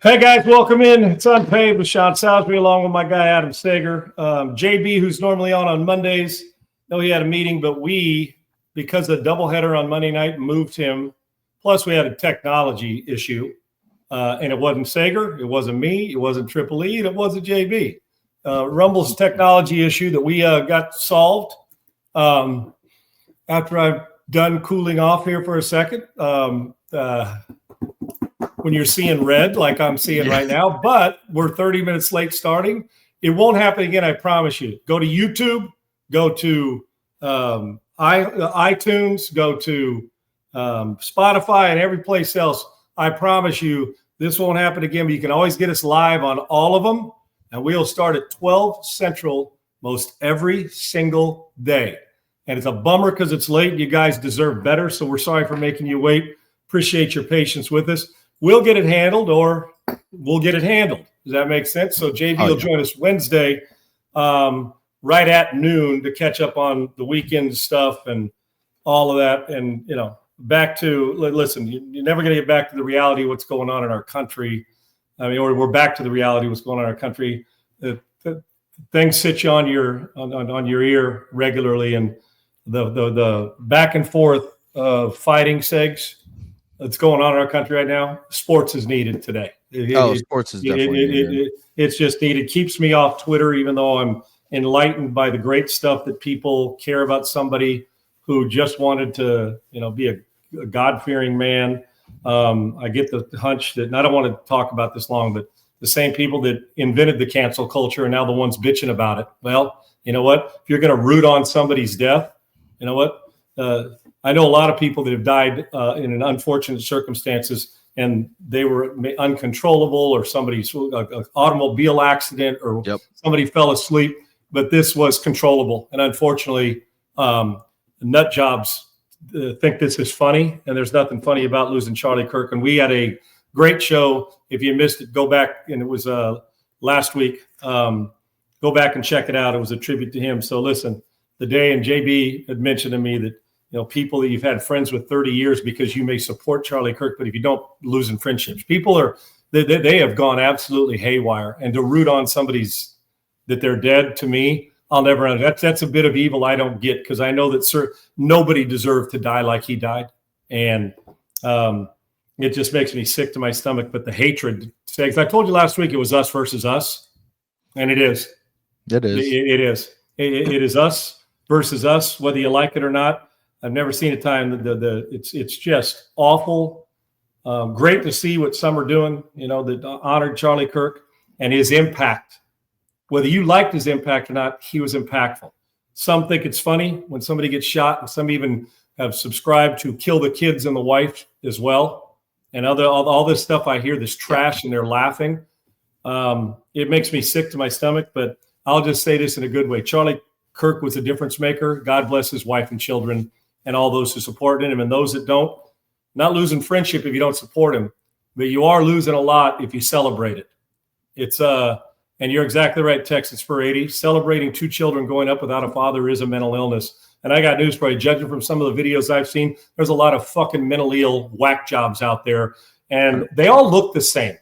Hey guys, welcome in. It's Unpaved with Sean Salisbury along with my guy Adam Sager. JB, who's normally on Mondays, know he had a meeting, but we, because of the doubleheader on Monday night, moved him. Plus, we had a technology issue, and it wasn't Sager, it wasn't me, it wasn't Triple E, and it wasn't JB. Rumble's technology issue that we got solved after I've done cooling off here for a second. When you're seeing red like I'm seeing right now, but we're 30 minutes late starting. It won't happen again, I promise you. Go to YouTube, go to iTunes, go to Spotify and every place else. I promise you this won't happen again, but you can always get us live on all of them, and we'll start at 12 Central most every single day. And it's a bummer because it's late. You guys deserve better, so we're sorry for making you wait. Appreciate your patience with us. We'll get it handled, or we'll get it handled. Does that make sense? So JB will join us Wednesday right at noon to catch up on the weekend stuff and all of that. And, you know, back to, listen, you're never going to get back to the reality of what's going on in our country. I mean, or we're back to the reality of what's going on in our country. Things sit you on your ear regularly, and the back and forth fighting segs that's going on in our country right now. Sports is needed today. Sports is definitely needed. It's just needed. Keeps me off Twitter, even though I'm enlightened by the great stuff that people care about somebody who just wanted to, you know, be a God-fearing man. I get the hunch that, and I don't want to talk about this long, but the same people that invented the cancel culture are now the ones bitching about it. Well, you know what? If you're going to root on somebody's death, you know what? I know a lot of people that have died in an unfortunate circumstances, and they were uncontrollable, or somebody's an automobile accident, or somebody fell asleep. But this was controllable, and unfortunately, nut jobs think this is funny, and there's nothing funny about losing Charlie Kirk. And we had a great show. If you missed it, go back, and it was last week. Go back and check it out. It was a tribute to him. So listen, the day, and JB had mentioned to me that, you know, people that you've had friends with 30 years because you may support Charlie Kirk, but if you don't, losing friendships. People are, they have gone absolutely haywire. And to root on somebody's, that they're dead, to me, I'll never, that's a bit of evil I don't get, because I know that nobody deserved to die like he died. And it just makes me sick to my stomach. But the hatred, because I told you last week it was us versus us, and it is. It is. It is. It is us versus us, whether you like it or not. I've never seen a time that it's just awful. Great to see what some are doing, you know, that honored Charlie Kirk and his impact. Whether you liked his impact or not, he was impactful. Some think it's funny when somebody gets shot, and some even have subscribed to kill the kids and the wife as well. And all this stuff I hear, this trash, and they're laughing. It makes me sick to my stomach, but I'll just say this in a good way. Charlie Kirk was a difference maker. God bless his wife and children and all those who supported him, and those that don't. Not losing friendship if you don't support him, but you are losing a lot if you celebrate it. It's and you're exactly right, Texas for 80. Celebrating 2 children going up without a father is a mental illness. And I got news for you. Judging from some of the videos I've seen, there's a lot of fucking mentally ill whack jobs out there, and they all look the same.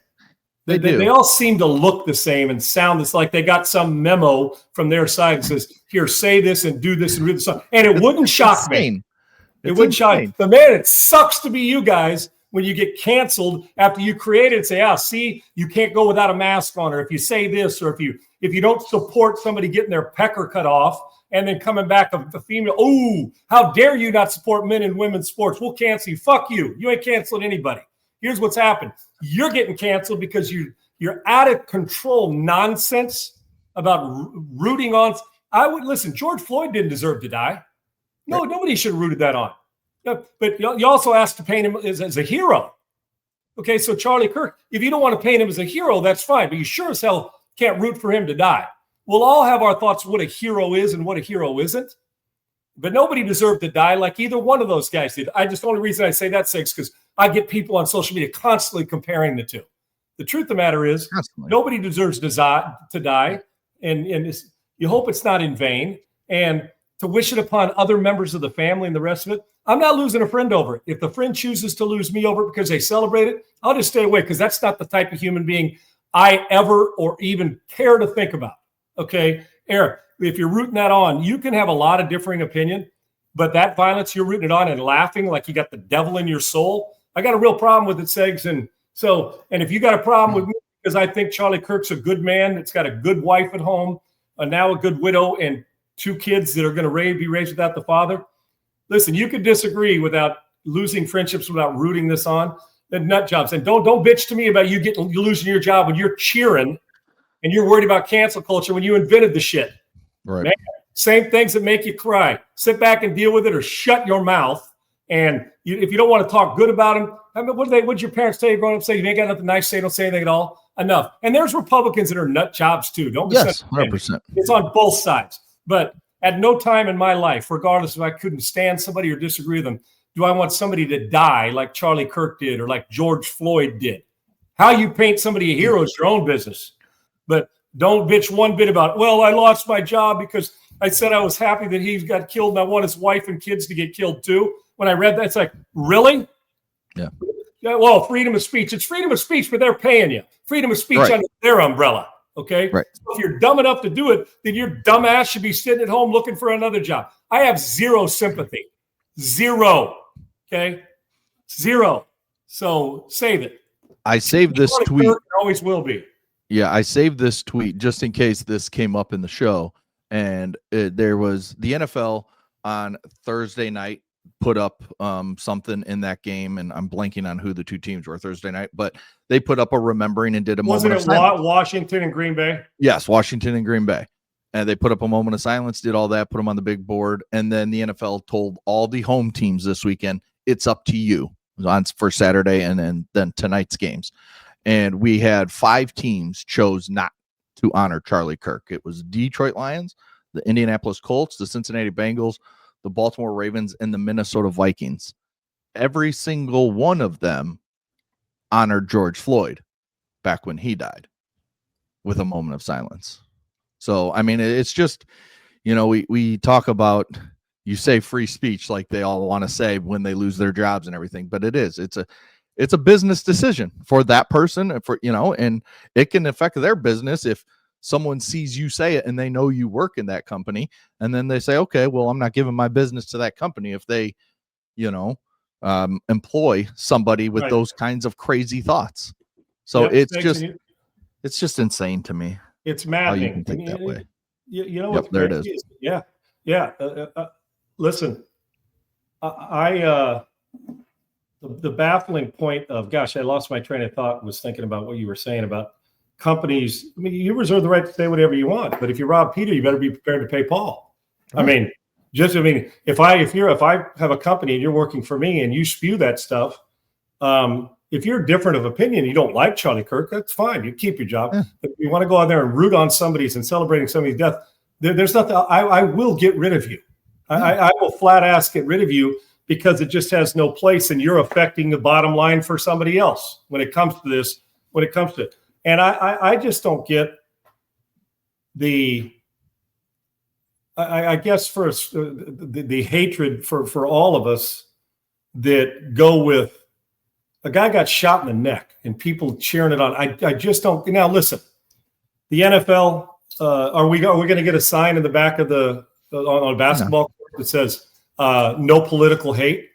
They all seem to look the same and sound. It's like they got some memo from their side that says, "Here, say this and do this and read this." And it wouldn't shock me. It wouldn't shock me. But man, it sucks to be you guys when you get canceled after you created and say, see, you can't go without a mask on, or if you say this, or if you don't support somebody getting their pecker cut off and then coming back a female, oh, how dare you not support men and women's sports? We'll cancel you. Fuck you. You ain't canceling anybody. Here's what's happened. You're getting canceled because you're out of control nonsense about rooting on. I would listen. George Floyd didn't deserve to die. No, nobody should have rooted that on. But you also asked to paint him as a hero. Okay, so Charlie Kirk, if you don't want to paint him as a hero, that's fine. But you sure as hell can't root for him to die. We'll all have our thoughts what a hero is and what a hero isn't. But nobody deserved to die like either one of those guys did. The only reason I say that is because I get people on social media constantly comparing the two. The truth of the matter is, nobody deserves to die, and you hope it's not in vain. And to wish it upon other members of the family and the rest of it, I'm not losing a friend over it. If the friend chooses to lose me over it because they celebrate it, I'll just stay away because that's not the type of human being I ever or even care to think about. Okay, Eric, if you're rooting that on, you can have a lot of differing opinion, but that violence you're rooting it on and laughing like you got the devil in your soul, I got a real problem with it, Segs. And if you got a problem with me because I think Charlie Kirk's a good man that's got a good wife at home, now a good widow, and 2 kids that are going to be raised without the father. Listen, you could disagree without losing friendships, without rooting this on. The nut jobs. And don't bitch to me about you losing your job when you're cheering and you're worried about cancel culture when you invented the shit. Right. Man, same things that make you cry. Sit back and deal with it or shut your mouth. And if you don't want to talk good about them, I mean, what did your parents tell you growing up? Say you ain't got nothing nice to say, don't say anything at all. Enough. And there's Republicans that are nut jobs too. Don't be 100%. It's on both sides. But at no time in my life, regardless if I couldn't stand somebody or disagree with them, do I want somebody to die like Charlie Kirk did or like George Floyd did. How you paint somebody a hero is your own business. But don't bitch one bit about, well, I lost my job because I said I was happy that he got killed and I want his wife and kids to get killed too. When I read that, it's like, really? Yeah. Well, freedom of speech. It's freedom of speech, but they're paying you. Freedom of speech under their umbrella. Okay. Right. So if you're dumb enough to do it, then your dumb ass should be sitting at home looking for another job. I have zero sympathy. Zero. Okay. Zero. So save it. I saved this tweet. Always will be. Yeah. I saved this tweet just in case this came up in the show. And there was the NFL on Thursday night put up something in that game, and I'm blanking on who the 2 teams were Thursday night, but they put up a remembering and did a moment of silence. Wasn't it Washington and Green Bay? Yes, Washington and Green Bay. And they put up a moment of silence, did all that, put them on the big board, and then the NFL told all the home teams this weekend, it's up to you for Saturday and then tonight's games. And we had 5 teams chose not to honor Charlie Kirk. It was Detroit Lions, the Indianapolis Colts, the Cincinnati Bengals, the Baltimore Ravens, and the Minnesota Vikings. Every single one of them honored George Floyd back when he died with a moment of silence. So, I mean, it's just, we talk about, you say free speech like they all want to say when they lose their jobs and everything, but it's a business decision for that person, and it can affect their business if someone sees you say it and they know you work in that company, and then they say, okay, well, I'm not giving my business to that company if they, employ somebody with those kinds of crazy thoughts. So it's just insane to me. It's maddening. You can think that way. What's there it is. Yeah. Listen, the baffling point of, gosh, I lost my train of thought, was thinking about what you were saying about companies. I mean, you reserve the right to say whatever you want, but if you rob Peter, you better be prepared to pay Paul. Right. If I have a company and you're working for me and you spew that stuff, if you're different of opinion, you don't like Charlie Kirk, that's fine. You keep your job. Yeah. But if you want to go out there and root on somebody's and celebrating somebody's death, there's nothing. I will get rid of you. I will flat ass get rid of you because it just has no place, and you're affecting the bottom line for somebody else when it comes to this. When it comes to it, and I just don't get the. I guess for the hatred for all of us that go with. A guy got shot in the neck and people cheering it on. I just don't. Now listen, the NFL. Are we going to get a sign in the back of on a basketball court that says no political hate?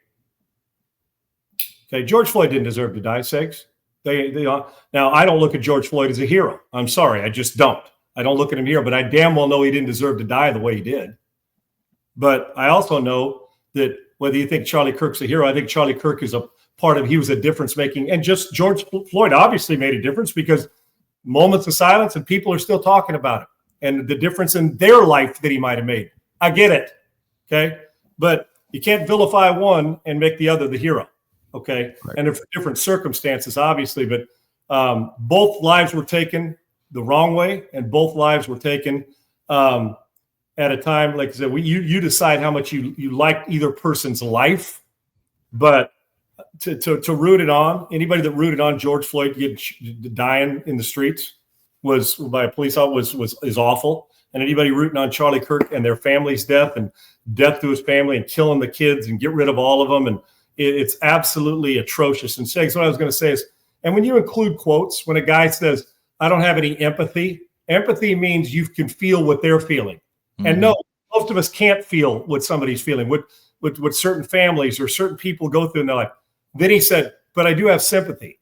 Okay, George Floyd didn't deserve to die. Sakes. Now I don't look at George Floyd as a hero. I'm sorry, I just don't. I don't look at him here, but I damn well know he didn't deserve to die the way he did. But I also know that whether you think Charlie Kirk's a hero, I think Charlie Kirk is he was a difference making, and just George Floyd obviously made a difference because moments of silence and people are still talking about it and the difference in their life that he might have made. I get it. Okay. But you can't vilify one and make the other the hero. Okay. Right. And for different circumstances, obviously, but both lives were taken the wrong way, and both lives were taken at a time, like I said, you decide how much you like either person's life, but to root it on, anybody that rooted on George Floyd dying in the streets was by a police officer is awful. and anybody rooting on Charlie Kirk and their family's death and death to his family and killing the kids and get rid of all of them. And it's absolutely atrocious. And Segs, what I was going to say is, and when you include quotes, when a guy says, I don't have any empathy, empathy means you can feel what they're feeling. Mm-hmm. And no, most of us can't feel what somebody's feeling, what certain families or certain people go through in their life. Then he said, but I do have sympathy.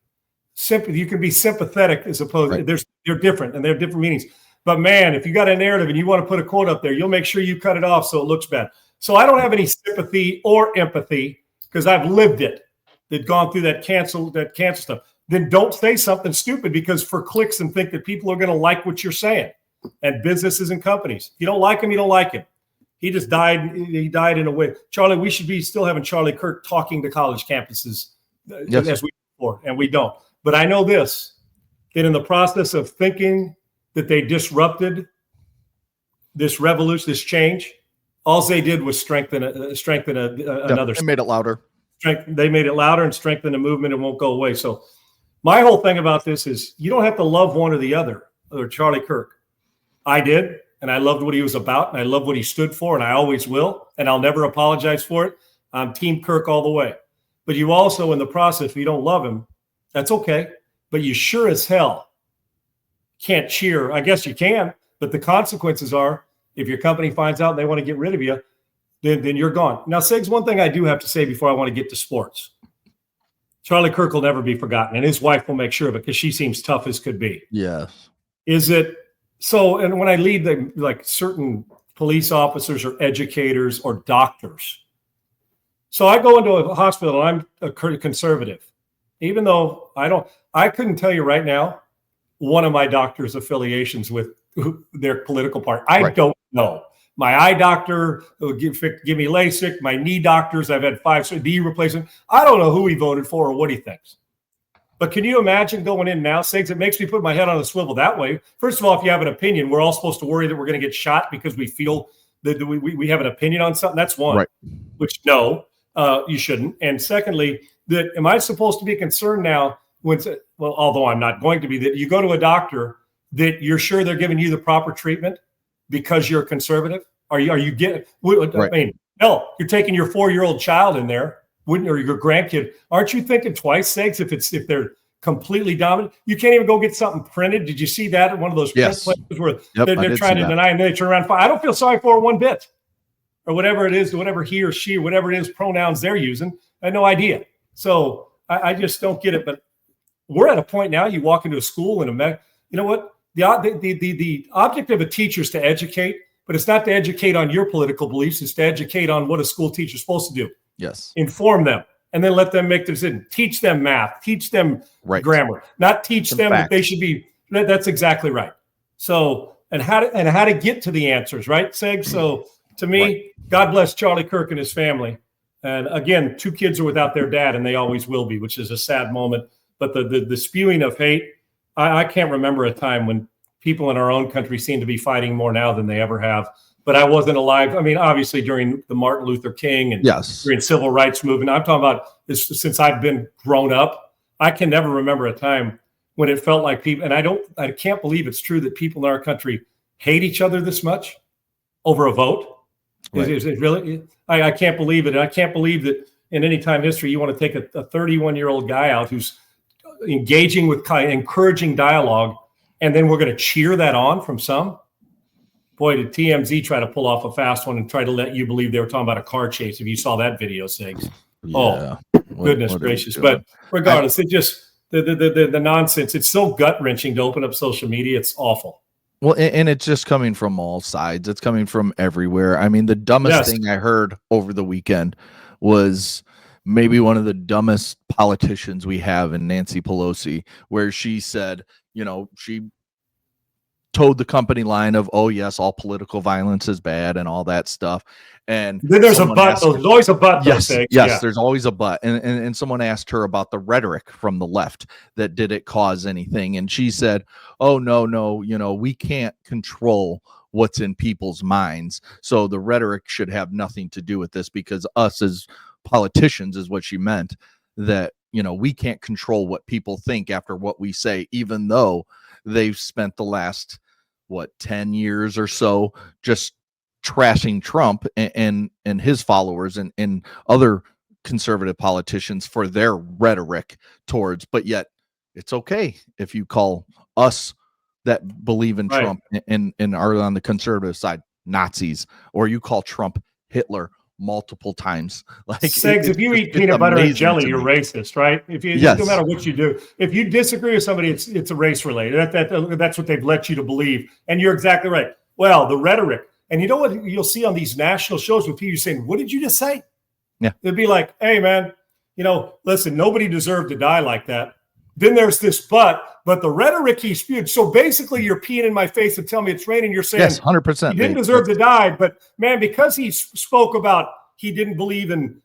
Sympathy, you can be sympathetic as opposed to, they're different and they have different meanings. But man, if you got a narrative and you want to put a quote up there, you'll make sure you cut it off so it looks bad. So I don't have any sympathy or empathy because I've lived it. They've gone through that cancel stuff. Then don't say something stupid because for clicks and think that people are going to like what you're saying. And businesses and companies, you don't like him, you don't like him. He just died. He died in a way. Charlie, we should be still having Charlie Kirk talking to college campuses as we before, and we don't. But I know this, that in the process of thinking that they disrupted this revolution, this change, all they did was strengthen another. They made it louder. They made it louder and strengthened the movement. It won't go away. So my whole thing about this is you don't have to love one or the other, or Charlie Kirk. I did, and I loved what he was about, and I love what he stood for, and I always will, and I'll never apologize for it. I'm Team Kirk all the way. But you also, in the process, if you don't love him, that's okay. But you sure as hell can't cheer. I guess you can, but the consequences are if your company finds out and they want to get rid of you, then you're gone. Now, Segs, one thing I do have to say before I want to get to sports. Charlie Kirk will never be forgotten, and his wife will make sure of it because she seems tough as could be. Yes. Is it so? And when I lead like certain police officers or educators or doctors, so I go into a hospital and I'm a conservative, even though I couldn't tell you right now one of my doctor's affiliations with their political party. I don't know. My eye doctor will give me LASIK. My knee doctors, I've had 5 knee replacement. I don't know who he voted for or what he thinks. But can you imagine going in now, Sigs? It makes me put my head on a swivel that way. First of all, if you have an opinion, we're all supposed to worry that we're going to get shot because we feel that we have an opinion on something. That's one. Right. Which no, you shouldn't. And secondly, that am I supposed to be concerned now although I'm not going to be, that you go to a doctor that you're sure they're giving you the proper treatment because you're a conservative? Are you getting? I mean, no, you're taking your 4-year-old child in there, wouldn't, or your grandkid? Aren't you thinking twice, Segs, if they're completely dominant? You can't even go get something printed. Did you see that at one of those print places where they're trying to deny and then they turn around? I don't feel sorry for her one bit, or whatever it is, whatever he or she, or whatever it is, pronouns they're using. I had no idea. So I just don't get it. But we're at a point now. You walk into a school and you know what? The object of a teacher is to educate, but it's not to educate on your political beliefs. It's to educate on what a school teacher is supposed to do. Yes. Inform them and then let them make the decision. Teach them math. Teach them grammar. Not teach them that they should be. That's exactly right. So and how to get to the answers, right, Seg? So to me, God bless Charlie Kirk and his family. And again, 2 kids are without their dad, and they always will be, which is a sad moment. But the spewing of hate. I can't remember a time when people in our own country seem to be fighting more now than they ever have. But I wasn't alive. I mean, obviously during the Martin Luther King and during civil rights movement. I'm talking about this since I've been grown up. I can never remember a time when it felt like people. And I can't believe it's true that people in our country hate each other this much over a vote. Right. Is it really? I can't believe it. And I can't believe that in any time in history you want to take a 31-year-old guy out who's engaging with encouraging dialogue, and then we're going to cheer that on from some. Boy, did TMZ try to pull off a fast one and try to let you believe they were talking about a car chase. If you saw that video, Sigs. Yeah. Goodness gracious. But regardless, it just the nonsense. It's so gut-wrenching to open up social media. It's awful. Well, and it's just coming from all sides. It's coming from everywhere. I mean, the dumbest thing I heard over the weekend was maybe one of the dumbest politicians we have in Nancy Pelosi, where she said, she towed the company line of, oh yes, all political violence is bad and all that stuff. And then there's a but. There's always a but. Yes, there's always a but. And someone asked her about the rhetoric from the left, that did it cause anything? And she said, oh no, we can't control what's in people's minds. So the rhetoric should have nothing to do with this, because us as politicians, is what she meant, that we can't control what people think after what we say, even though they've spent the last 10 years or so, just trashing Trump and his followers and other conservative politicians for their rhetoric towards, but yet it's okay if you call us that believe in Right. Trump and are on the conservative side Nazis, or you call Trump Hitler multiple times. Like, Segs, if you eat it's peanut butter and amazing jelly, to you're me. racist, right? If you, Yes. no matter what you do, if you disagree with somebody, it's a race related. That's what they've let you to believe, and you're exactly right. Well, the rhetoric, and you know what you'll see on these national shows with people saying, "What did you just say?" Yeah, it'd be like, "Hey, man, listen, nobody deserved to die like that." Then there's this but the rhetoric he spewed. So basically, you're peeing in my face and telling me it's raining. You're saying, yes, 100%. He didn't deserve to die, but man, because he spoke about he didn't believe in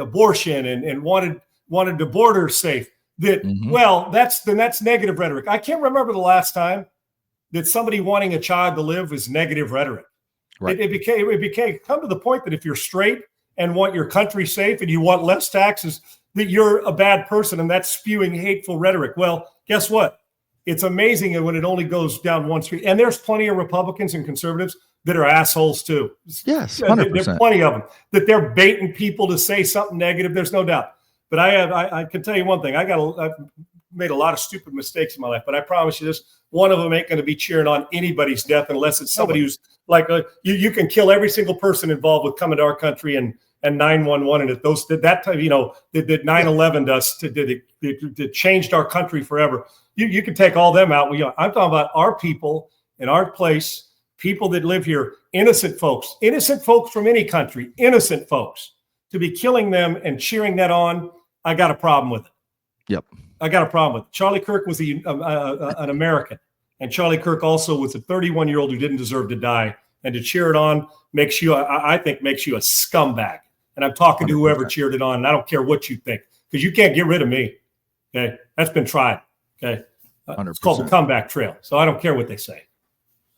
abortion and wanted the border safe. Well, that's negative rhetoric. I can't remember the last time that somebody wanting a child to live was negative rhetoric. Right. It became come to the point that if you're straight and want your country safe and you want less taxes, that you're a bad person, and that's spewing hateful rhetoric. Well, guess what? It's amazing when it only goes down one street. And there's plenty of Republicans and conservatives that are assholes too. Yes, 100%. There's plenty of them that they're baiting people to say something negative. There's no doubt. But I can tell you one thing. I've made a lot of stupid mistakes in my life, but I promise you this: one of them ain't going to be cheering on anybody's death unless it's somebody who's like you can kill every single person involved with coming to our country and 911 and that 9/11 does that changed our country forever. You can take all them out. I'm talking about our people in our place, people that live here, innocent folks from any country, innocent folks, to be killing them and cheering that on. I got a problem with it. Yep. I got a problem with it. Charlie Kirk was an American, and Charlie Kirk also was a 31-year-old who didn't deserve to die. And to cheer it on makes you, I think, makes you a scumbag. And I'm talking to whoever 100%. cheered it on, and I don't care what you think, because you can't get rid of me. Okay, that's been tried. Okay, it's called the comeback trail. So I don't care what they say.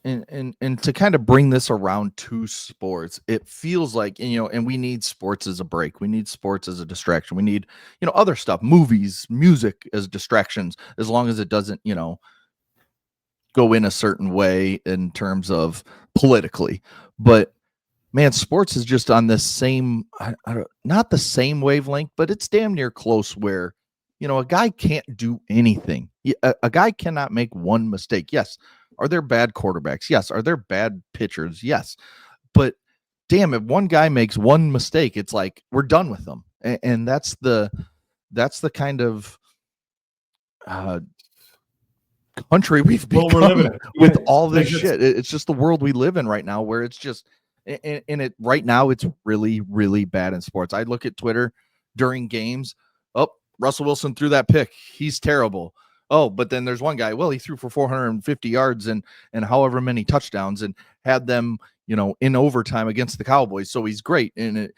And to kind of bring this around to sports, it feels like, and we need sports as a break. We need sports as a distraction. We need, other stuff, movies, music as distractions, as long as it doesn't, go in a certain way in terms of politically. But man, sports is just on this same, not the same wavelength, but it's damn near close where, a guy can't do anything. A guy cannot make one mistake. Yes. Are there bad quarterbacks? Yes. Are there bad pitchers? Yes. But damn, if one guy makes one mistake, it's like we're done with them. And that's the kind of country we've become we're living in. with all this shit. It's just the world we live in right now, where it's just it right now it's really, really bad in sports. I look at Twitter during games. Oh, Russell Wilson threw that pick. He's terrible. Oh, but then there's one guy, well, he threw for 450 yards and however many touchdowns and had them, in overtime against the Cowboys. So he's great. And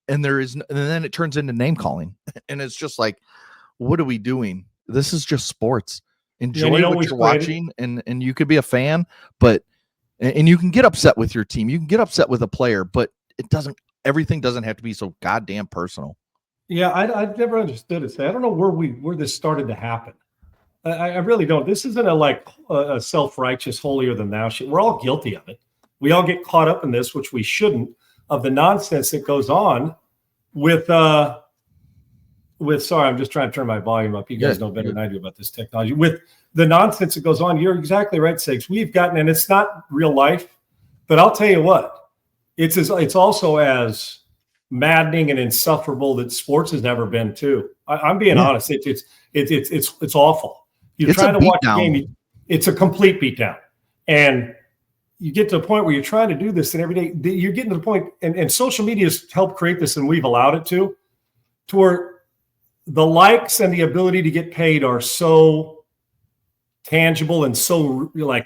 then it turns into name calling. And it's just like, what are we doing? This is just sports. Enjoy what you're watching, and you could be a fan, but you can get upset with your team. You can get upset with a player, but everything doesn't have to be so goddamn personal. Yeah, I've never understood it. I don't know where this started to happen. I really don't. This isn't a self-righteous, holier than thou shit. We're all guilty of it. We all get caught up in this, which we shouldn't, of the nonsense that goes on with sorry, I'm just trying to turn my volume up. You guys know better than I do about this technology. With the nonsense that goes on, you're exactly right, Sigs. We've gotten, and it's not real life, but I'll tell you what, it's also as maddening and insufferable that sports has never been too. I'm being honest. It's awful. You're trying to watch a game. It's a complete beatdown. And you get to a point where you're trying to do this, and every day you're getting to the point, and social media has helped create this, and we've allowed it to where the likes and the ability to get paid are so tangible and so like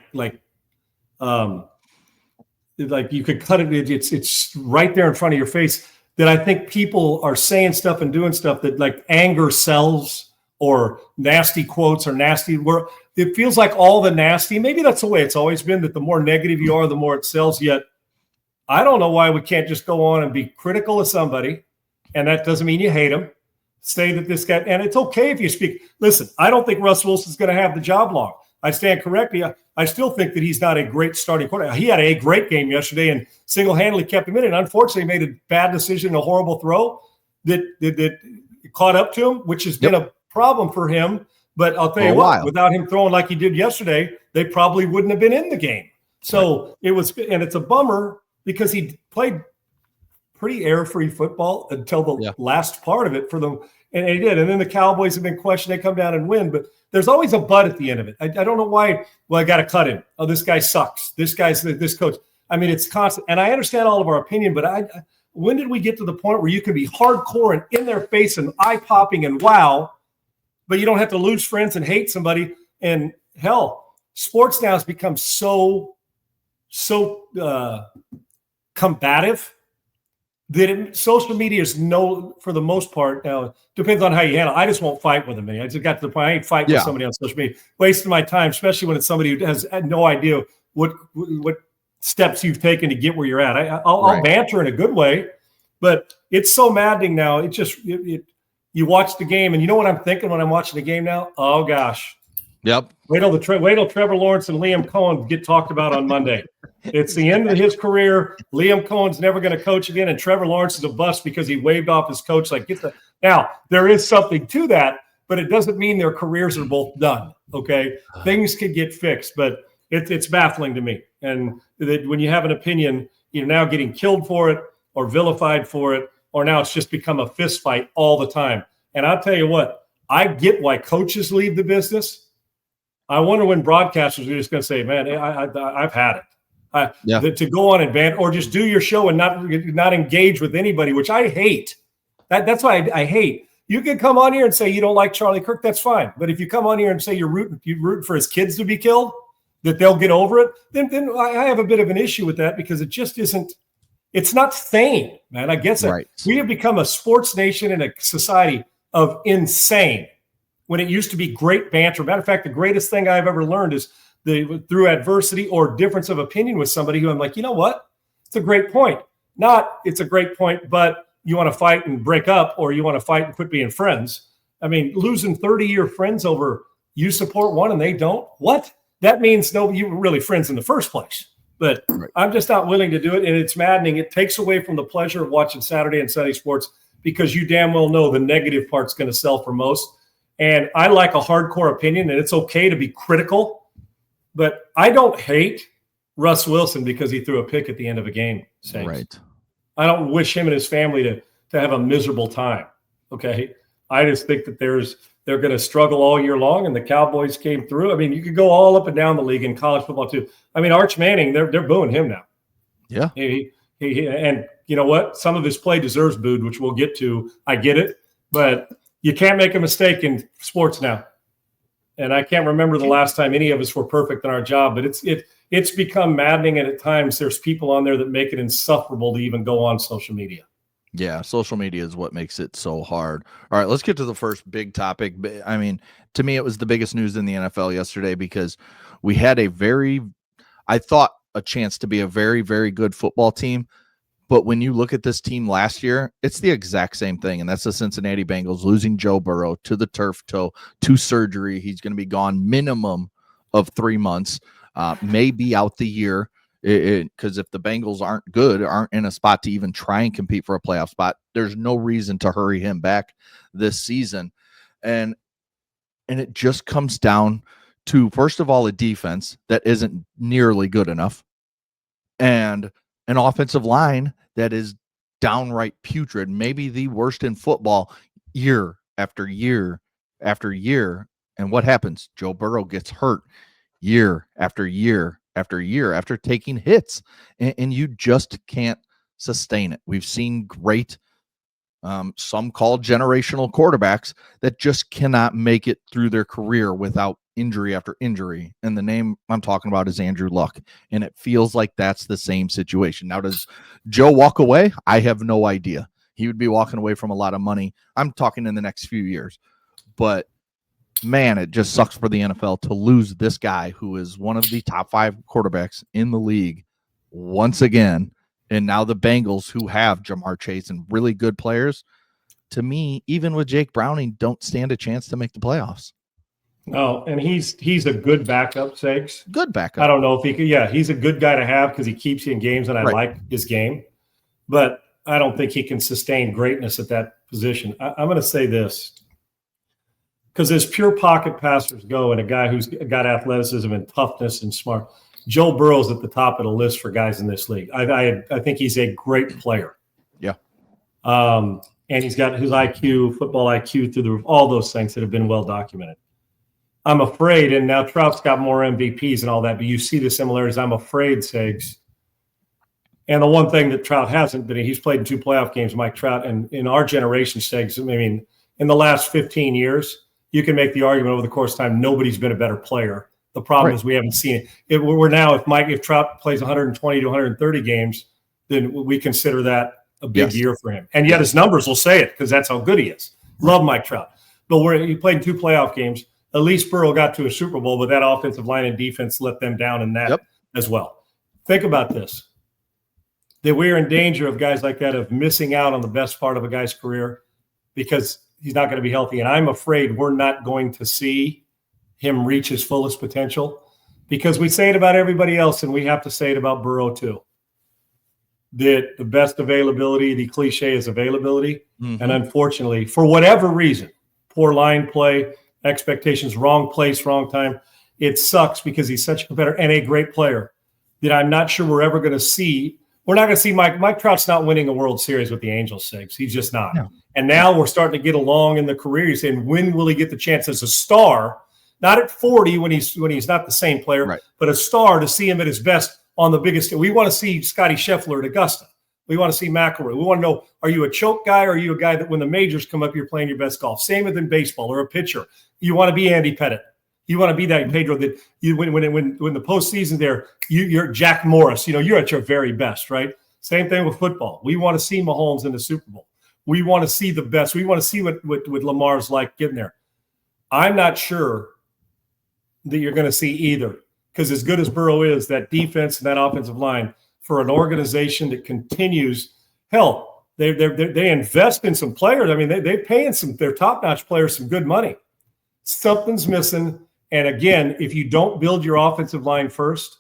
you could cut it. It's right there in front of your face, that I think people are saying stuff and doing stuff that like anger sells, or nasty quotes or nasty word. It feels like all the nasty, maybe that's the way it's always been, that the more negative you are, the more it sells. Yet I don't know why we can't just go on and be critical of somebody. And that doesn't mean you hate them. Say that this guy, and it's okay if you speak. Listen, I don't think Russ Wilson's going to have the job long. I stand correctly. I still think that he's not a great starting quarterback. He had a great game yesterday and single-handedly kept him in it. And unfortunately, made a bad decision, a horrible throw that caught up to him, which has been a problem for him. But I'll tell you what, without him throwing like he did yesterday, they probably wouldn't have been in the game. So it was, and it's a bummer because he played pretty air-free football until the last part of it for them. And he did. And then the Cowboys have been questioned. They come down and win. But there's always a but at the end of it. I don't know why. Well, I got to cut him. Oh, this guy sucks. This coach. I mean, it's constant. And I understand all of our opinion, but when did we get to the point where you can be hardcore and in their face and eye-popping and wow, but you don't have to lose friends and hate somebody? And hell, sports now has become so combative that social media is for the most part now, depends on how you handle it. I just won't fight with them. I just got to the point I ain't fighting with somebody on social media, wasting my time, especially when it's somebody who has no idea what steps you've taken to get where you're at. I'll banter in a good way, but it's so maddening now. It just you watch the game, and you know what I'm thinking when I'm watching the game now? Oh gosh. Yep. Wait till Trevor Lawrence and Liam Cohen get talked about on Monday. It's the end of his career. Liam Cohen's never going to coach again, and Trevor Lawrence is a bust because he waved off his coach. Now, there is something to that, but it doesn't mean their careers are both done. Okay, things could get fixed, but it's baffling to me. And that when you have an opinion, you're now getting killed for it or vilified for it, or now it's just become a fist fight all the time. And I'll tell you what, I get why coaches leave the business. I wonder when broadcasters are just going to say, man, I've had it. To go on and ban or just do your show and not engage with anybody, which I hate. That's why I hate. You can come on here and say you don't like Charlie Kirk, that's fine. But if you come on here and say you're rooting for his kids to be killed, that they'll get over it, then I have a bit of an issue with that because it just isn't. It's not sane, man. I guess we have become a sports nation and a society of insane. When it used to be great banter. Matter of fact, the greatest thing I've ever learned is through adversity or difference of opinion with somebody who I'm like, you know what? It's a great point. Not it's a great point, but you want to fight and break up or you want to fight and quit being friends. I mean, losing 30-year friends over you support one and they don't? What? That means no, you were really friends in the first place. But I'm just not willing to do it, and it's maddening. It takes away from the pleasure of watching Saturday and Sunday sports because you damn well know the negative part's going to sell for most. And I like a hardcore opinion, and it's okay to be critical, but I don't hate Russ Wilson because he threw a pick at the end of a game. Saints. Right. I don't wish him and his family to have a miserable time. Okay. I just think that they're going to struggle all year long, and the Cowboys came through. I mean, you could go all up and down the league in college football too. I mean, Arch Manning, they're booing him now. Yeah. He and you know what? Some of his play deserves booed, which we'll get to. I get it, but you can't make a mistake in sports now. And I can't remember the last time any of us were perfect in our job, but it's become maddening. And at times there's people on there that make it insufferable to even go on social media. Yeah, social media is what makes it so hard. All right, let's get to the first big topic. I mean, to me, it was the biggest news in the NFL yesterday because we had I thought a chance to be a very, very good football team. But when you look at this team last year, it's the exact same thing. And that's the Cincinnati Bengals losing Joe Burrow to the turf toe, to surgery. He's going to be gone minimum of 3 months, maybe out the year. Because if the Bengals aren't in a spot to even try and compete for a playoff spot, there's no reason to hurry him back this season. And it just comes down to, first of all, a defense that isn't nearly good enough and an offensive line that is downright putrid, maybe the worst in football year after year after year. And what happens? Joe Burrow gets hurt year after year after year after taking hits, and you just can't sustain it. We've seen great, some call generational quarterbacks that just cannot make it through their career without injury after injury. And the name I'm talking about is Andrew Luck. And it feels like that's the same situation. Now, does Joe walk away? I have no idea. He would be walking away from a lot of money. I'm talking in the next few years. But man, it just sucks for the NFL to lose this guy who is one of the top 5 quarterbacks in the league once again. And now the Bengals, who have Jamar Chase and really good players, to me, even with Jake Browning, don't stand a chance to make the playoffs. No, and he's a good backup, Segs. Good backup. I don't know if he could. Yeah, he's a good guy to have because he keeps you in games, and I like his game. But I don't think he can sustain greatness at that position. I'm going to say this. Because as pure pocket passers go, and a guy who's got athleticism and toughness and smart, Joe Burrow's at the top of the list for guys in this league. I think he's a great player. Yeah. And he's got his IQ, football IQ through the roof, all those things that have been well documented. I'm afraid, and now Trout's got more MVPs and all that, but you see the similarities. I'm afraid, Segs. And the one thing that Trout hasn't been, he's played in 2 playoff games, Mike Trout, and in our generation, Segs, I mean, in the last 15 years, you can make the argument over the course of time, nobody's been a better player. The problem is we haven't seen it. We're now, if Trout plays 120 to 130 games, then we consider that a big year for him. And yet his numbers will say it because that's how good he is. Love Mike Trout. But he played in 2 playoff games. At least Burrow got to a Super Bowl, but that offensive line and defense let them down in that as well. Think about this, that we're in danger of guys like that of missing out on the best part of a guy's career because he's not going to be healthy. And I'm afraid we're not going to see him reach his fullest potential because we say it about everybody else, and we have to say it about Burrow too. That the best availability, the cliche is availability. Mm-hmm. And unfortunately, for whatever reason, poor line play, expectations, wrong place, wrong time, it sucks because he's such a competitor and a great player that I'm not sure we're ever going to see. We're not going to see Mike Trout's not winning a World Series with the Angels, Sigs. He's just not. No. And now we're starting to get along in the career. You're saying, when will he get the chance as a star? Not at 40 when he's not the same player, but a star to see him at his best on the biggest. We want to see Scotty Scheffler at Augusta. We want to see McElroy. We want to know, are you a choke guy or are you a guy that when the majors come up, you're playing your best golf? Same with in baseball or a pitcher. You want to be Andy Pettitte. You want to be that Pedro that you when the postseason there, you're Jack Morris. You're at your very best, right? Same thing with football. We want to see Mahomes in the Super Bowl. We want to see the best. We want to see what Lamar's like getting there. I'm not sure that you're going to see either, because as good as Burrow is, that defense and that offensive line for an organization that continues, hell, they invest in some players. I mean, they're paying their top-notch players some good money. Something's missing. And again, if you don't build your offensive line first,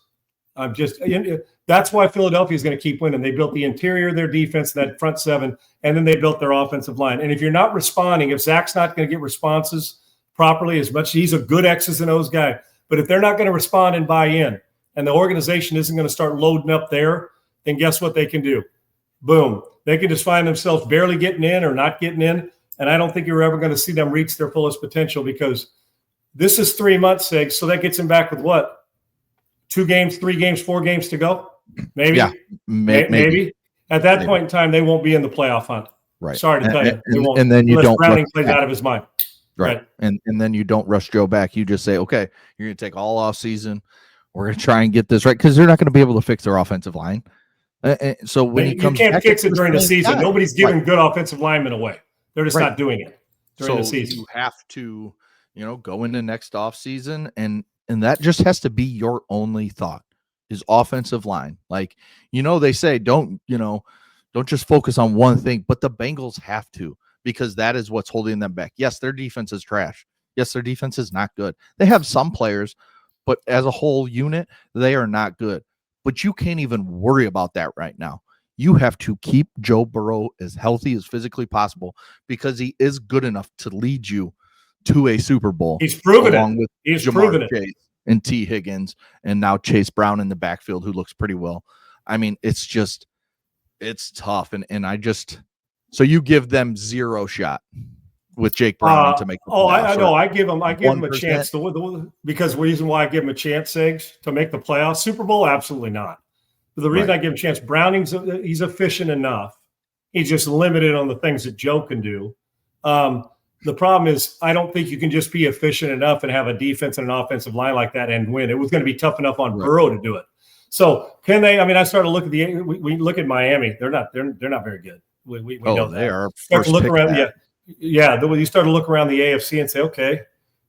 that's why Philadelphia is going to keep winning. They built the interior of their defense, that front seven, and then they built their offensive line. And if you're not responding, if Zach's not going to get responses properly as much, he's a good X's and O's guy. But if they're not going to respond and buy in, and the organization isn't going to start loading up there, then guess what they can do? Boom. They can just find themselves barely getting in or not getting in. And I don't think you're ever going to see them reach their fullest potential, because this is 3 months, Sig. So that gets them back with what? 2 games, 3 games, 4 games to go? Maybe. Yeah, maybe. At that point in time, they won't be in the playoff hunt. Right. Sorry to tell you. They won't. And then you don't. Browning plays out of his mind. Right. And then you don't rush Joe back. You just say, okay, you're going to take all off season. We're going to try and get this right, because they're not going to be able to fix their offensive line. So when he comes, you can't fix it during the season. Nobody's giving good offensive linemen away. They're just not doing it during the season. You have to, go into next off season, and that just has to be your only thought is offensive line. Like, they say don't just focus on one thing, but the Bengals have to, because that is what's holding them back. Yes, their defense is trash. Yes, their defense is not good. They have some players, but as a whole unit, they are not good. But you can't even worry about that right now. You have to keep Joe Burrow as healthy as physically possible, because he is good enough to lead you to a Super Bowl. He's proven along it. With He's Jamar proven Chase it. And T. Higgins, and now Chase Brown in the backfield, who looks pretty well. I mean, it's tough. So you give them 0 shot with Jake Brown to make the playoffs. I know. I give him a chance. Because the reason why I give him a chance, Sigs, to make the playoffs, Super Bowl, absolutely not. But the reason I give him a chance, he's efficient enough. He's just limited on the things that Joe can do. The problem is, I don't think you can just be efficient enough and have a defense and an offensive line like that and win. It was going to be tough enough on Burrow to do it. So can they? I mean, I started to look at we look at Miami. They're not very good. We know they are. Start to look around. Yeah. You start to look around the AFC and say, okay,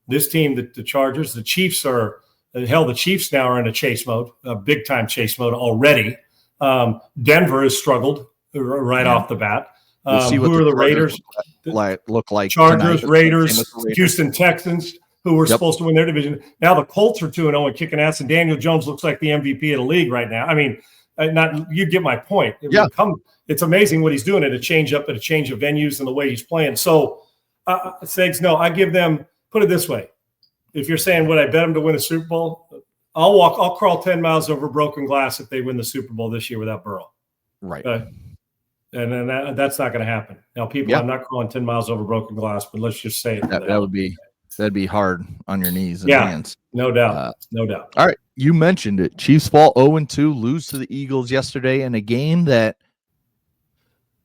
this team, the Chargers, the Chiefs are. Hell, the Chiefs now are in a chase mode, a big-time chase mode already. Denver has struggled right off the bat. We'll see who are the Raiders? Look like Chargers, tonight. Raiders, Houston Texans, who were supposed to win their division. Now the Colts are 2-0 and kicking ass, and Daniel Jones looks like the MVP of the league right now. I mean, you get my point. It's amazing what he's doing at a change up, at a change of venues and the way he's playing. So, Segs, no, I give them, put it this way. If you're saying, would I bet them to win a Super Bowl? I'll crawl 10 miles over broken glass if they win the Super Bowl this year without Burrow. Right. And then that's not going to happen. Now, people, I'm not crawling 10 miles over broken glass, but let's just say it. That'd be hard on your knees and hands. No doubt. No doubt. All right. You mentioned it. Chiefs fall 0-2, lose to the Eagles yesterday in a game that,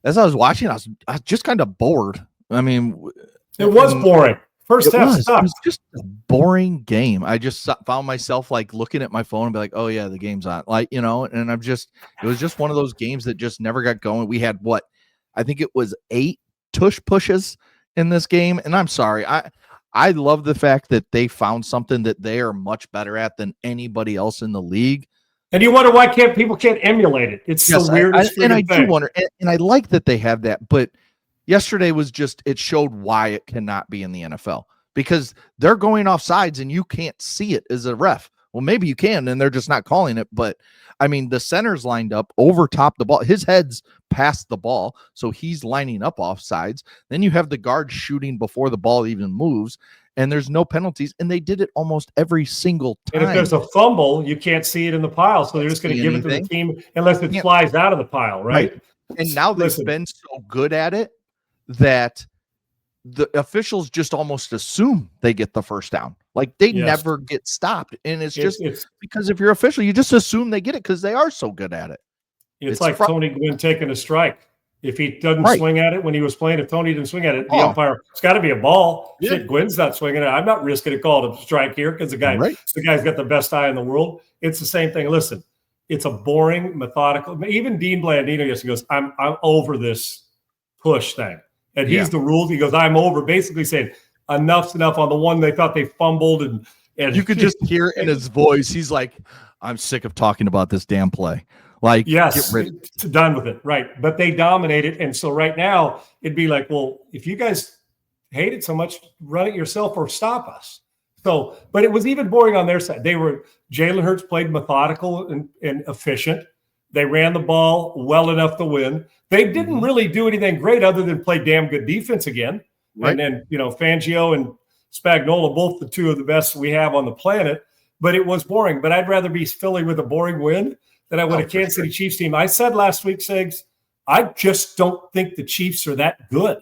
as I was watching, I was just kind of bored. I mean, it was boring. First half sucked. It was just a boring game. I just found myself like looking at my phone and be like, oh yeah, the game's on. Like, and it was just one of those games that just never got going. We had I think it was 8 tush pushes in this game. And I'm sorry. I love the fact that they found something that they are much better at than anybody else in the league. And you wonder why people can't emulate it. It's the weirdest thing. And I do wonder, and I like that they have that, but yesterday was it showed why it cannot be in the NFL, because they're going off sides and you can't see it as a ref. Well, maybe you can, and they're just not calling it. But I mean, the center's lined up over top the ball. His head's past the ball, so he's lining up off sides. Then you have the guard shooting before the ball even moves, and there's no penalties. And they did it almost every single time. And if there's a fumble, you can't see it in the pile, so they're just going to give it to the team unless it flies out of the pile, right? And now they've been so good at it that the officials just almost assume they get the first down. Like they never get stopped. And it's because if you're official, you just assume they get it because they are so good at it. It's like Tony Gwynn taking a strike. If he doesn't swing at it when he was playing, if Tony didn't swing at it, the umpire, it's got to be a ball. Yeah. Shit, Gwynn's not swinging it. I'm not risking a call to strike here because the guy's got the best eye in the world. It's the same thing. Listen, it's a boring, methodical. Even Dean Blandino yesterday goes, I'm over this push thing. And he's the rules. He goes, I'm over, basically saying enough's enough on the one they thought they fumbled. And you could just hear in his voice, he's like, I'm sick of talking about this damn play. Like, yes, it's done with it. Right. But they dominated. And so right now it'd be like, well, if you guys hate it so much, run it yourself or stop us. So, but it was even boring on their side. Jalen Hurts played methodical and efficient. They ran the ball well enough to win. They didn't really do anything great other than play damn good defense again. Right. And then, Fangio and Spagnuolo, both the two of the best we have on the planet. But it was boring. But I'd rather be Philly with a boring win than I would a Kansas City Chiefs team. I said last week, Segs, I just don't think the Chiefs are that good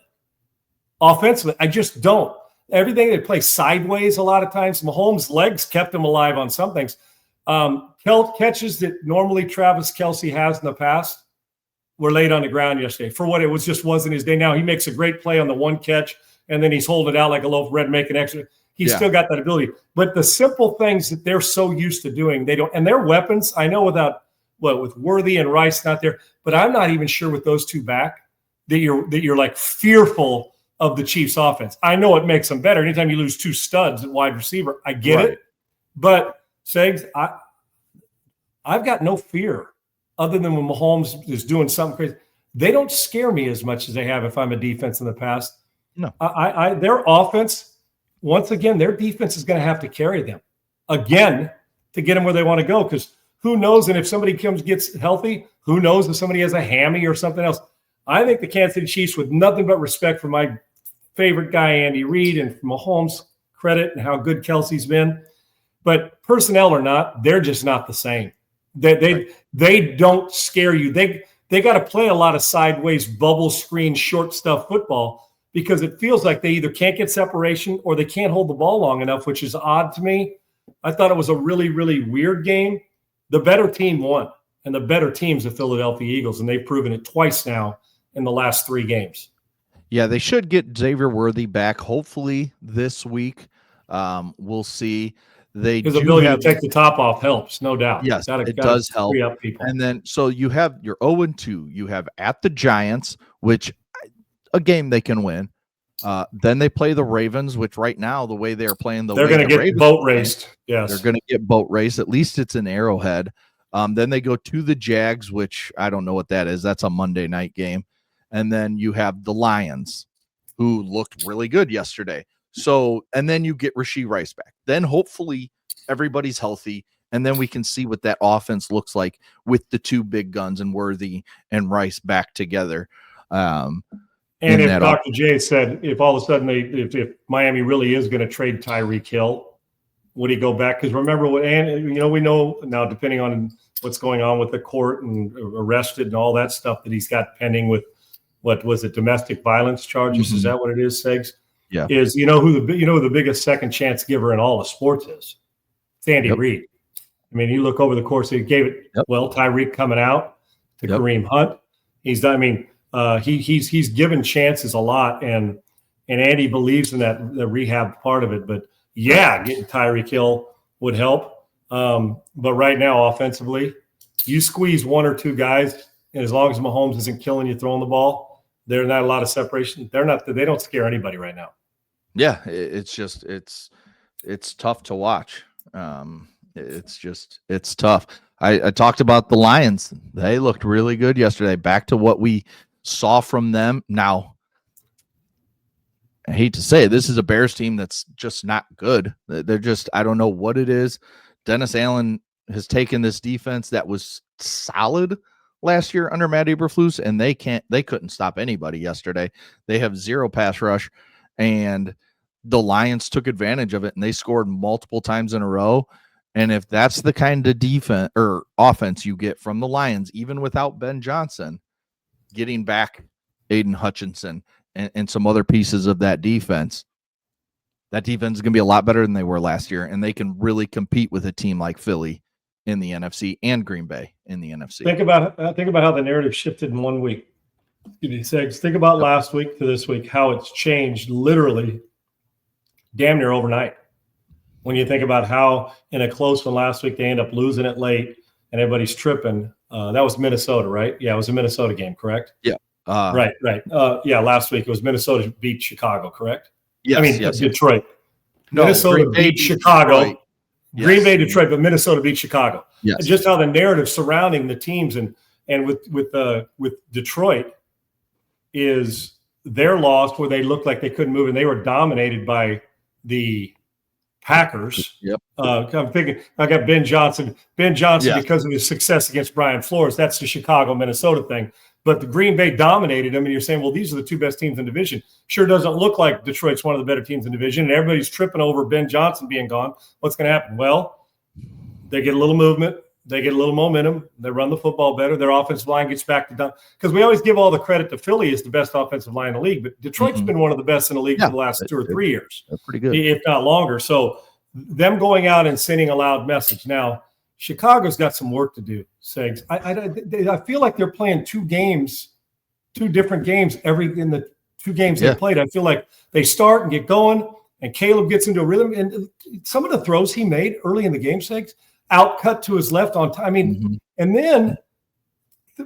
offensively. I just don't. Everything, they play sideways a lot of times. Mahomes' legs kept him alive on some things. Catches that normally Travis Kelce has in the past were laid on the ground yesterday for what it was. Just wasn't his day. Now he makes a great play on the one catch, and then he's holding it out like a loaf of bread, making extra. He's still got that ability. But the simple things that they're so used to doing, they don't. And their weapons, I know with Worthy and Rice not there, but I'm not even sure with those two back that you're like fearful of the Chiefs offense. I know it makes them better. Anytime you lose two studs at wide receiver, I get it. But Segs, I've got no fear other than when Mahomes is doing something crazy. They don't scare me as much as they have if I'm a defense in the past. No. Their offense, once again, their defense is going to have to carry them again to get them where they want to go, because who knows? And if somebody gets healthy, who knows if somebody has a hammy or something else. I think the Kansas City Chiefs, with nothing but respect for my favorite guy, Andy Reid, and for Mahomes' credit and how good Kelsey's been, but personnel or not, they're just not the same. They don't scare you. They got to play a lot of sideways bubble screen short stuff football because it feels like they either can't get separation or they can't hold the ball long enough, which is odd to me. I thought it was a really, really weird game. The better team won, and the better team's the Philadelphia Eagles, and they've proven it twice now in the last 3 games. Yeah, they should get Xavier Worthy back hopefully this week. We'll see. His ability to take the top off helps, no doubt. Yes, it does help. And then, so you have your 0-2. You have at the Giants, which a game they can win. Then they play the Ravens, which right now, the way they're playing, they're going to get boat raced. Yes, they're going to get boat raced. At least it's an Arrowhead. Then they go to the Jags, which I don't know what that is. That's a Monday night game. And then you have the Lions, who looked really good yesterday. So, and then you get Rashee Rice back. Then hopefully everybody's healthy. And then we can see what that offense looks like with the two big guns and Worthy and Rice back together. And if Dr. J said, if all of a sudden if Miami really is going to trade Tyreek Hill, would he go back? Because remember what, and we know now, depending on what's going on with the court and arrested and all that stuff that he's got pending with, what was it, domestic violence charges? Mm-hmm. Is that what it is, Segs? Yeah. Is who the biggest second chance giver in all of sports is? It's Andy Reid. I mean, you look over the course, he gave it, Tyreek coming out to Kareem Hunt. He's done, I mean, he's given chances a lot, and Andy believes in that the rehab part of it. But getting Tyreek Hill would help. But right now, offensively, you squeeze one or two guys, and as long as Mahomes isn't killing you throwing the ball, there's not a lot of separation. They don't scare anybody right now. Yeah, it's just it's tough to watch. It's tough. I talked about the Lions. They looked really good yesterday. Back to what we saw from them. Now, I hate to say it, this is a Bears team that's just not good. They're just, I don't know what it is. Dennis Allen has taken this defense that was solid last year under Matt Eberflus, and they couldn't stop anybody yesterday. They have zero pass rush, and the Lions took advantage of it, and they scored multiple times in a row. And if that's the kind of defense or offense you get from the Lions, even without Ben Johnson, getting back Aiden Hutchinson and some other pieces of that defense is going to be a lot better than they were last year. And they can really compete with a team like Philly in the NFC and Green Bay in the NFC. Think about how the narrative shifted in 1 week. Think about last week to this week, how it's changed literally damn near overnight. When you think about how in a close one last week, they end up losing it late and everybody's tripping. That was Minnesota, right? Yeah, it was a Minnesota game, correct? Yeah. Right. Last week it was Minnesota beat Chicago, correct? Yes. Detroit. No, Minnesota beat Chicago. Detroit. Yes. Green Bay, Detroit, but Minnesota beat Chicago. Yes. And just how the narrative surrounding the teams and with Detroit is their loss, where they looked like they couldn't move and they were dominated by the Packers. Yep. I'm thinking I got Ben Johnson because of his success against Brian Flores. That's the Chicago, Minnesota thing. But the Green Bay dominated them, and you're saying, well, these are the two best teams in division. Sure doesn't look like Detroit's one of the better teams in division, and everybody's tripping over Ben Johnson being gone. What's going to happen? Well, they get a little movement. They get a little momentum. They run the football better. Their offensive line gets back to down. Because we always give all the credit to Philly as the best offensive line in the league, but Detroit's been one of the best in the league for the last 2 or 3 years. They're pretty good, if not longer. So them going out and sending a loud message. Now, Chicago's got some work to do, Segs. I feel like they're playing two different games in the 2 games they played. I feel like they start and get going, and Caleb gets into a rhythm. And some of the throws he made early in the game, Segs, out cut to his left on time. I mean, and then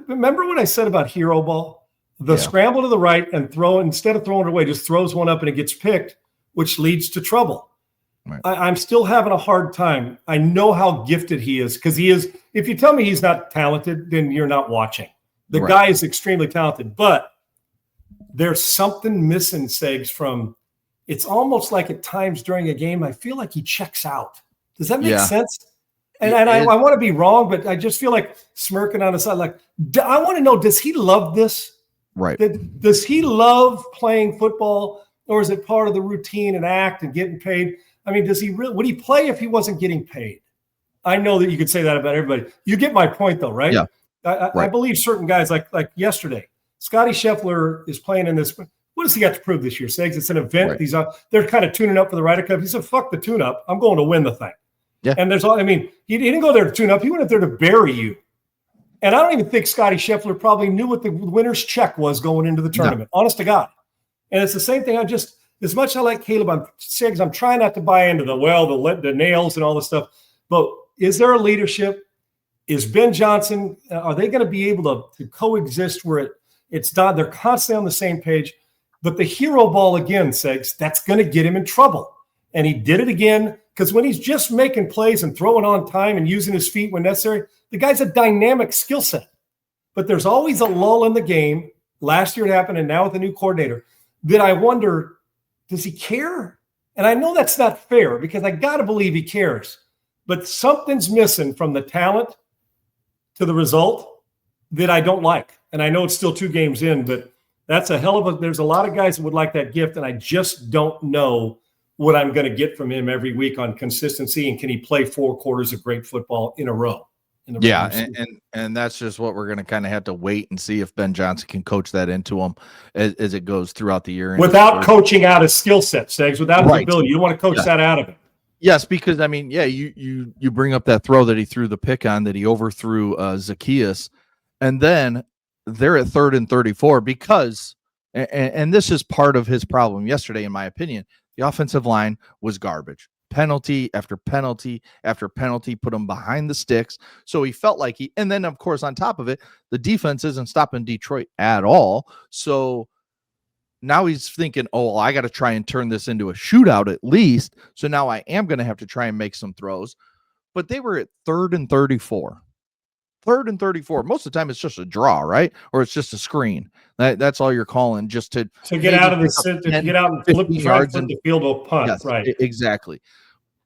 remember what I said about hero ball? The scramble to the right and throw, instead of throwing it away, just throws one up and it gets picked, which leads to trouble. Right. I'm still having a hard time. I know how gifted he is, because he is. If you tell me he's not talented, then you're not watching. The guy is extremely talented, but there's something missing, Segs, from – it's almost like at times during a game, I feel like he checks out. Does that make sense? And I want to be wrong, but I just feel like smirking on the side. Like, I want to know, does he love this? Right. Does he love playing football, or is it part of the routine and act and getting paid? I mean, would he play if he wasn't getting paid? I know that you could say that about everybody. You get my point, though, right? Yeah. I believe certain guys, like yesterday, Scotty Scheffler is playing in this. What has he got to prove this year, Segs? It's an event. Right. They're kind of tuning up for the Ryder Cup. He said, fuck the tune-up. I'm going to win the thing. Yeah. And he didn't go there to tune up. He went up there to bury you. And I don't even think Scotty Scheffler probably knew what the winner's check was going into the tournament. No. Honest to God. And it's the same thing. As much as I like Caleb, I'm trying not to buy into the nails and all this stuff. But is there a leadership? Is Ben Johnson, are they going to be able to coexist where it's done? They're constantly on the same page. But the hero ball again, Segs, that's going to get him in trouble. And he did it again, because when he's just making plays and throwing on time and using his feet when necessary, the guy's a dynamic skill set. But there's always a lull in the game. Last year it happened, and now with the new coordinator, that I wonder, does he care? And I know that's not fair because I got to believe he cares. But something's missing from the talent to the result that I don't like. And I know it's still 2 games in, but that's a hell of a – there's a lot of guys that would like that gift, and I just don't know what I'm going to get from him every week on consistency, and can he play 4 quarters of great football in a row? And that's just what we're going to kind of have to wait and see if Ben Johnson can coach that into him as it goes throughout the year. Without coaching out his skill set, Segs, without his ability. You don't want to coach that out of him. Yes, because, I mean, you bring up that throw that he threw the pick on, that he overthrew Zacchaeus, and then they're at 3rd and 34 because, and this is part of his problem yesterday, in my opinion, the offensive line was garbage. Penalty after penalty after penalty, put him behind the sticks. So he felt like and then of course on top of it, the defense isn't stopping Detroit at all. So now he's thinking, oh, I got to try and turn this into a shootout at least. So now I am going to have to try and make some throws. But they were at 3rd and 34. 3rd and 34. Most of the time it's just a draw, right? Or it's just a screen. That's all you're calling, just to get out of the get out and flip the field to a punt. Yes, right. Exactly.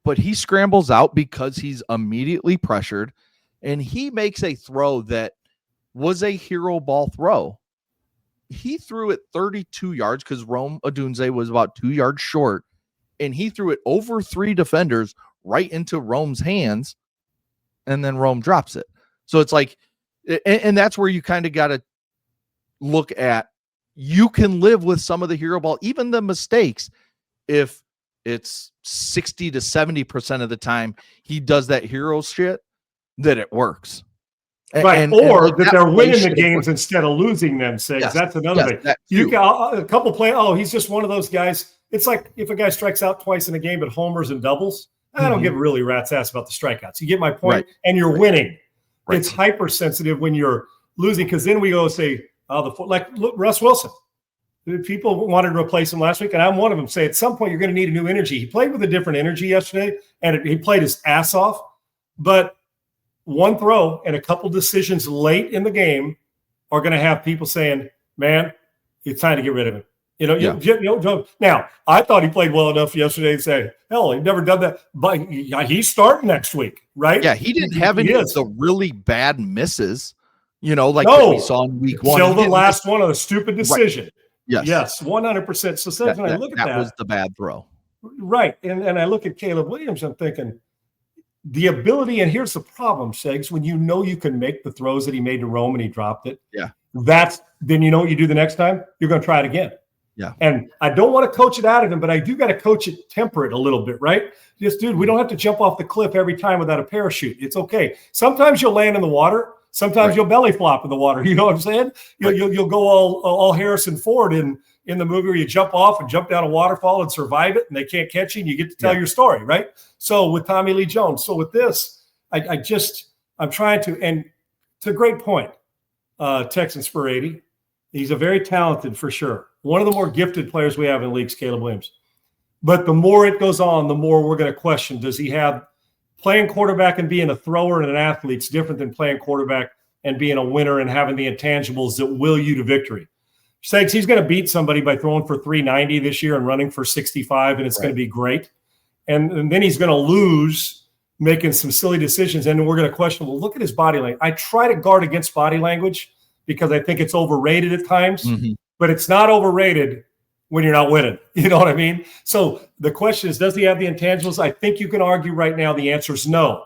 But he scrambles out because he's immediately pressured, and he makes a throw that was a hero ball throw. He threw it 32 yards because Rome Odunze was about 2 yards short, and he threw it over 3 defenders right into Rome's hands, and then Rome drops it. So it's like, and that's where you kind of got to look at, you can live with some of the hero ball, even the mistakes, if it's 60 to 70% of the time he does that hero shit, that it works. Right, or that they're winning the games instead of losing them, Sigs. Yes, that's another thing. You got a couple play. Oh, he's just one of those guys. It's like if a guy strikes out twice in a game, but homers and doubles. I don't give a really rat's ass about the strikeouts. You get my point, and you're winning. Right. It's hypersensitive when you're losing, because then we go say, like Russ Wilson. People wanted to replace him last week, and I'm one of them. Say at some point you're going to need a new energy. He played with a different energy yesterday, and he played his ass off. But one throw and a couple decisions late in the game are going to have people saying, "Man, it's time to get rid of him." Now, I thought he played well enough yesterday to say, hell, he's never done that. But he's starting next week, right? Yeah, he didn't have any of the really bad misses, we saw in week 1. Until the last one on a stupid decision. Right. Yes, 100%. So when I look at that. That was the bad throw. Right. And I look at Caleb Williams, I'm thinking, the ability, and here's the problem, Segs, when you can make the throws that he made to Rome and he dropped it. Yeah. Then you know what you do the next time? You're going to try it again. Yeah. And I don't want to coach it out of him, but I do got to coach it, temper it a little bit, right? Just, dude, we don't have to jump off the cliff every time without a parachute. It's okay. Sometimes you'll land in the water. Sometimes you'll belly flop in the water. You know what I'm saying? You'll go all Harrison Ford in the movie where you jump off and jump down a waterfall and survive it, and they can't catch you, and you get to tell your story, right? So with Tommy Lee Jones. So with this, I'm trying to, and it's a great point. Texan Spur 80. He's a very talented, for sure. One of the more gifted players we have in the league is Caleb Williams. But the more it goes on, the more we're going to question, does he have playing quarterback and being a thrower and an athlete is different than playing quarterback and being a winner and having the intangibles that will you to victory. Segs, he's going to beat somebody by throwing for 390 this year and running for 65, and it's going to be great. And then he's going to lose making some silly decisions, and then we're going to question, well, look at his body language. I try to guard against body language because I think it's overrated at times, but it's not overrated when you're not winning. You know what I mean? So the question is, does he have the intangibles? I think you can argue right now the answer is no.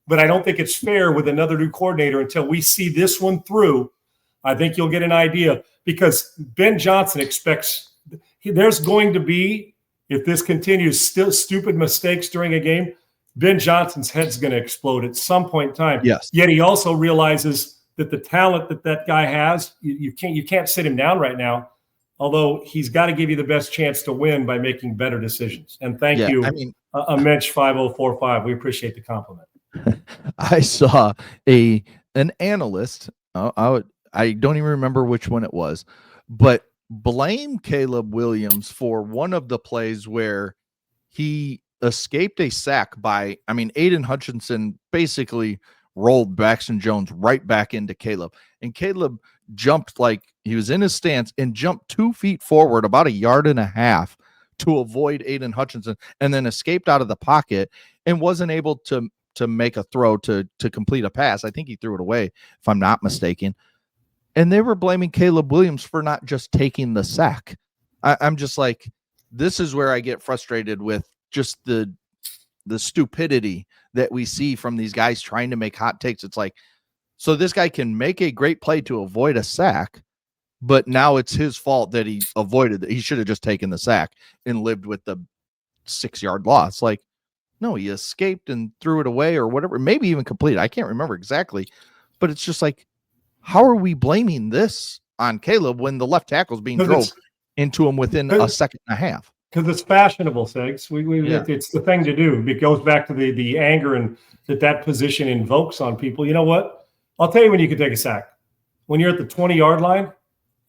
But I don't think it's fair with another new coordinator until we see this one through. I think you'll get an idea, because Ben Johnson expects there's going to be, if this continues, still stupid mistakes during a game, Ben Johnson's head's going to explode at some point in time. Yes. Yet he also realizes that the talent that guy has, you can't sit him down right now. Although he's got to give you the best chance to win by making better decisions. And thank you, Mensch 5045. We appreciate the compliment. I saw an analyst. I don't even remember which one it was, but blame Caleb Williams for one of the plays where he escaped a sack by, Aiden Hutchinson basically rolled Braxton Jones right back into Caleb. And Caleb jumped like he was in his stance and jumped 2 feet forward, about 1.5 yards, to avoid Aiden Hutchinson and then escaped out of the pocket and wasn't able to make a throw to complete a pass. I think he threw it away, if I'm not mistaken. And they were blaming Caleb Williams for not just taking the sack. I'm just like, this is where I get frustrated with just the stupidity that we see from these guys trying to make hot takes. It's like, so this guy can make a great play to avoid a sack, but now it's his fault that he avoided it. He should have just taken the sack and lived with the 6-yard loss. Like, no, he escaped and threw it away or whatever, maybe even completed. I can't remember exactly, but it's just like, how are we blaming this on Caleb when the left tackle's being drove into him within a second and a half? Because it's fashionable, Segs. It's the thing to do. It goes back to the anger and that position invokes on people. You know what? I'll tell you when you can take a sack. When you're at the 20-yard line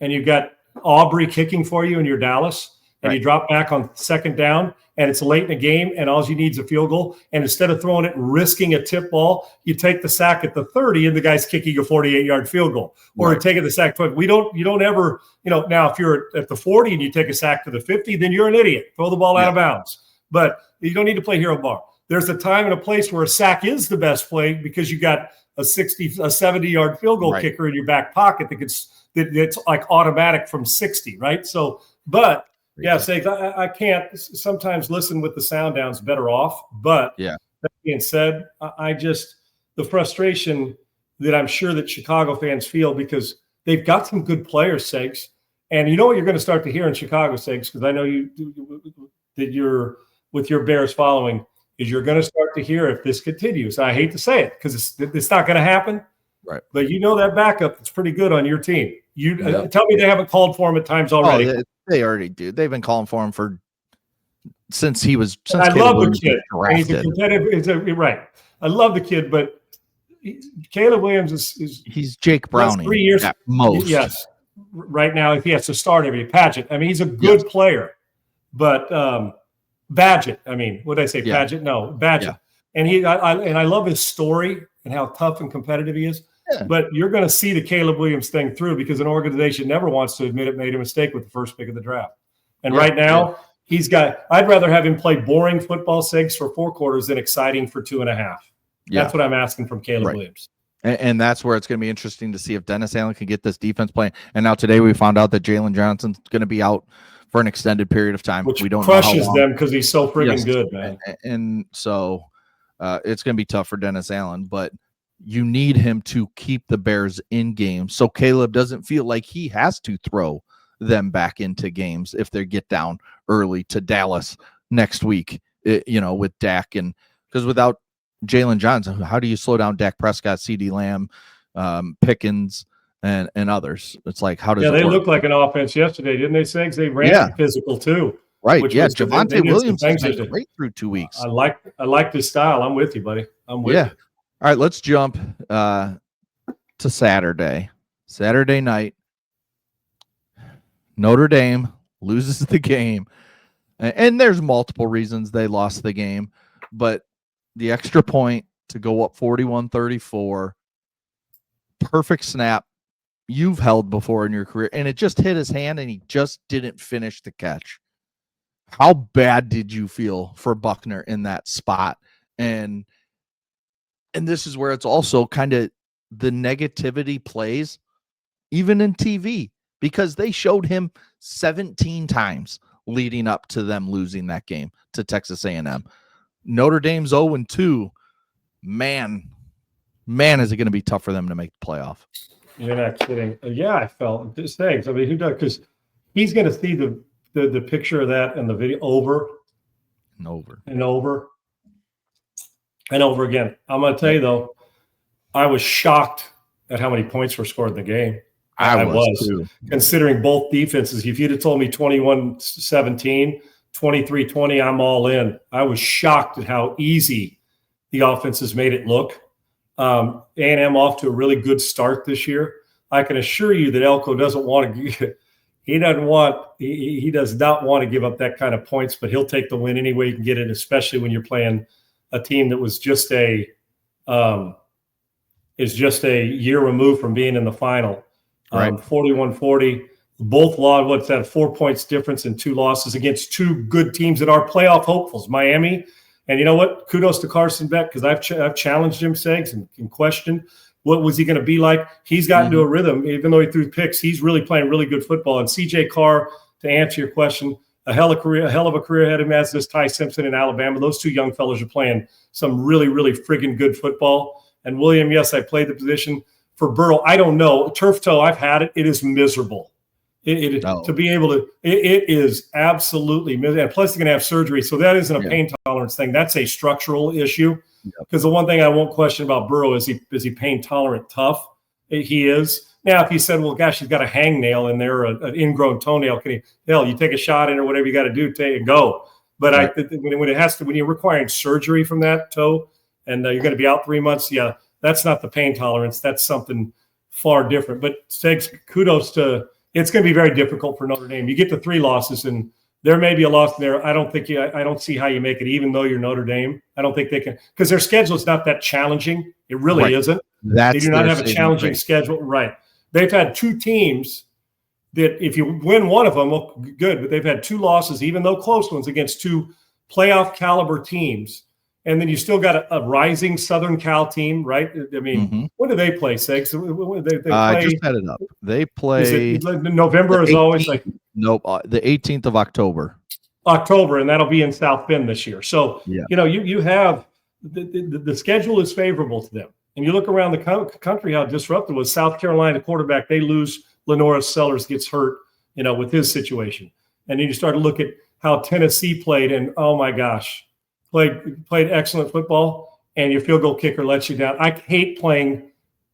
and you've got Aubrey kicking for you and you're Dallas, and you drop back on second down, and it's late in the game, and all you need is a field goal. And instead of throwing it and risking a tip ball, you take the sack at the 30, and the guy's kicking a 48-yard field goal, or taking the sack 20. You don't ever, now if you're at the 40 and you take a sack to the 50, then you're an idiot. Throw the ball out of bounds. But you don't need to play hero ball. There's a time and a place where a sack is the best play because you got a 70-yard field goal kicker in your back pocket that's like automatic from 60, right? So, but yeah, Sakes, I can't sometimes listen with the sound downs better off. But that being said, the frustration that I'm sure that Chicago fans feel because they've got some good players, Sakes. And you know what you're going to start to hear in Chicago, Sakes, because I know that you're with your Bears following, is you're going to start to hear if this continues. I hate to say it because it's not going to happen. Right. But that backup that's pretty good on your team. Tell me they haven't called for him at times already. Oh, they already do. They've been calling for him since he was. I love the kid. He's a competitive. Right. I love the kid, but Caleb Williams is he's Jake Browning 3 years at most. Yes. Right now, if he has to start every Padgett, I mean, he's a good player, but Badgett. I mean, what did I say? Padgett? No, Badgett. Yeah. And I love his story and how tough and competitive he is. Yeah. But you're going to see the Caleb Williams thing through because an organization never wants to admit it made a mistake with the first pick of the draft. And right now, I'd rather have him play boring football Segs for 4 quarters than exciting for 2.5. That's what I'm asking from Caleb Williams. And that's where it's going to be interesting to see if Dennis Allen can get this defense playing. And now today we found out that Jalen Johnson's going to be out for an extended period of time. Which we don't crushes know them because he's so friggin' good, man. And so it's going to be tough for Dennis Allen, but you need him to keep the Bears in games so Caleb doesn't feel like he has to throw them back into games if they get down early to Dallas next week, with Dak. And because without Jalen Johnson, how do you slow down Dak Prescott, CeeDee Lamb, Pickens, and others? It's like, how does it they work? looked like an offense yesterday, didn't they, Segs? They ran physical too. Right. Javonte Williams has been great through 2 weeks. I like this style. I'm with you, buddy. I'm with you. All right, let's jump to Saturday. Saturday night, Notre Dame loses the game. And there's multiple reasons they lost the game, but the extra point to go up 41-34, perfect snap you've held before in your career, and it just hit his hand and he just didn't finish the catch. How bad did you feel for Buckner in that spot? And this is where it's also kind of the negativity plays, even in TV, because they showed him 17 times leading up to them losing that game to Texas A&M. Notre Dame's 0-2. Man, is it going to be tough for them to make the playoff. You're not kidding. Yeah, I felt this thing. I mean, who does? Because he's going to see the picture of that in the video over and over and over. And over again. I'm going to tell you, though, I was shocked at how many points were scored in the game. I was too. Considering both defenses. If you'd have told me 21-17, 23-20, I'm all in. I was shocked at how easy the offenses made it look. A&M off to a really good start this year. I can assure you that Elko doesn't want to – he does not want to give up that kind of points, but he'll take the win any way he can get it, especially when you're playing – a team that was just a year removed from being in the final. 41-40. Both lost, what's that, 4 points difference in 2 losses against 2 good teams that are playoff hopefuls, Miami. And you know what? Kudos to Carson Beck, because I've challenged him, Segs, and questioned what was he going to be like. He's gotten into a rhythm, even though he threw picks. He's really playing really good football. And C.J. Carr, to answer your question, a hell of a career ahead of him, as does Ty Simpson in Alabama. Those 2 young fellas are playing some really, really friggin' good football. And William, yes, I played the position. For Burrow, I don't know. Turf toe, I've had it. It is miserable. To be able to, it is absolutely miserable. And plus, they're going to have surgery. So that isn't a pain tolerance thing. That's a structural issue. Because the one thing I won't question about Burrow is he pain tolerant tough? He is. Now, if he said, well, gosh, he's got a hangnail in there, an ingrown toenail, you take a shot in or whatever you got to do, take it, go. But when you're requiring surgery from that toe and you're going to be out 3 months, that's not the pain tolerance. That's something far different. But Segs, kudos to. It's going to be very difficult for Notre Dame. You get to 3 losses, and there may be a loss there. I don't see how you make it, even though you're Notre Dame. I don't think they can, because their schedule is not that challenging. It really isn't. They do not have a challenging schedule. Right. They've had 2 teams that if you win one of them, well, good. But they've had 2 losses, even though close ones, against 2 playoff caliber teams. And then you still got a rising Southern Cal team, right? I mean, when do they play, Segs? They play, I just had it up. They play November is always like the 18th of October, and that'll be in South Bend this year. So you have the schedule is favorable to them, and you look around the country how disruptive was. South Carolina quarterback, they lose. Lenora Sellers gets hurt, with his situation, and then you start to look at how Tennessee played, and oh my gosh. Played excellent football, and your field goal kicker lets you down. I hate playing.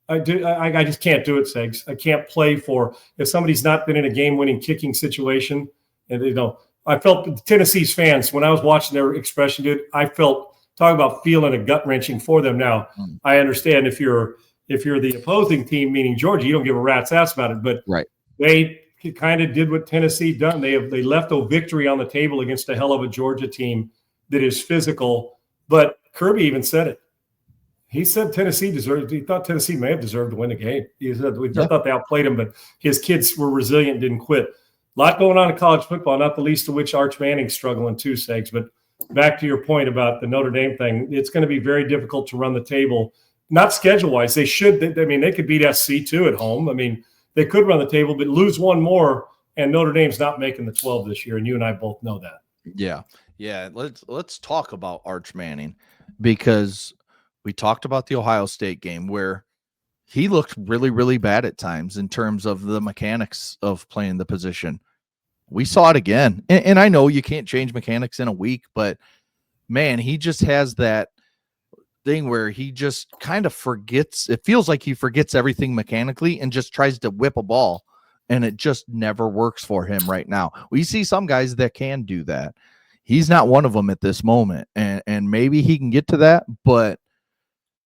I just can't do it, Segs. I can't play if somebody's not been in a game-winning kicking situation. And I felt Tennessee's fans when I was watching their expression, dude. I felt talk about feeling a gut wrenching for them. Now I understand if you're the opposing team, meaning Georgia, you don't give a rat's ass about it. But they kind of did what Tennessee done. They left a victory on the table against a hell of a Georgia team that is physical, but Kirby even said it. He said Tennessee deserved. He thought Tennessee may have deserved to win the game. He said we thought they outplayed him, but his kids were resilient, didn't quit. A lot going on in college football, not the least of which Arch Manning's struggling too, Segs. But back to your point about the Notre Dame thing, it's going to be very difficult to run the table. Not schedule-wise. They should. They could beat SC too at home. I mean, they could run the table, but lose one more, and Notre Dame's not making the 12 this year, and you and I both know that. Yeah, let's talk about Arch Manning, because we talked about the Ohio State game where he looked really, really bad at times in terms of the mechanics of playing the position. We saw it again. And I know you can't change mechanics in a week, but man, he just has that thing where he just kind of forgets. It feels like he forgets everything mechanically and just tries to whip a ball, and it just never works for him right now. We see some guys that can do that. He's not one of them at this moment, and maybe he can get to that, but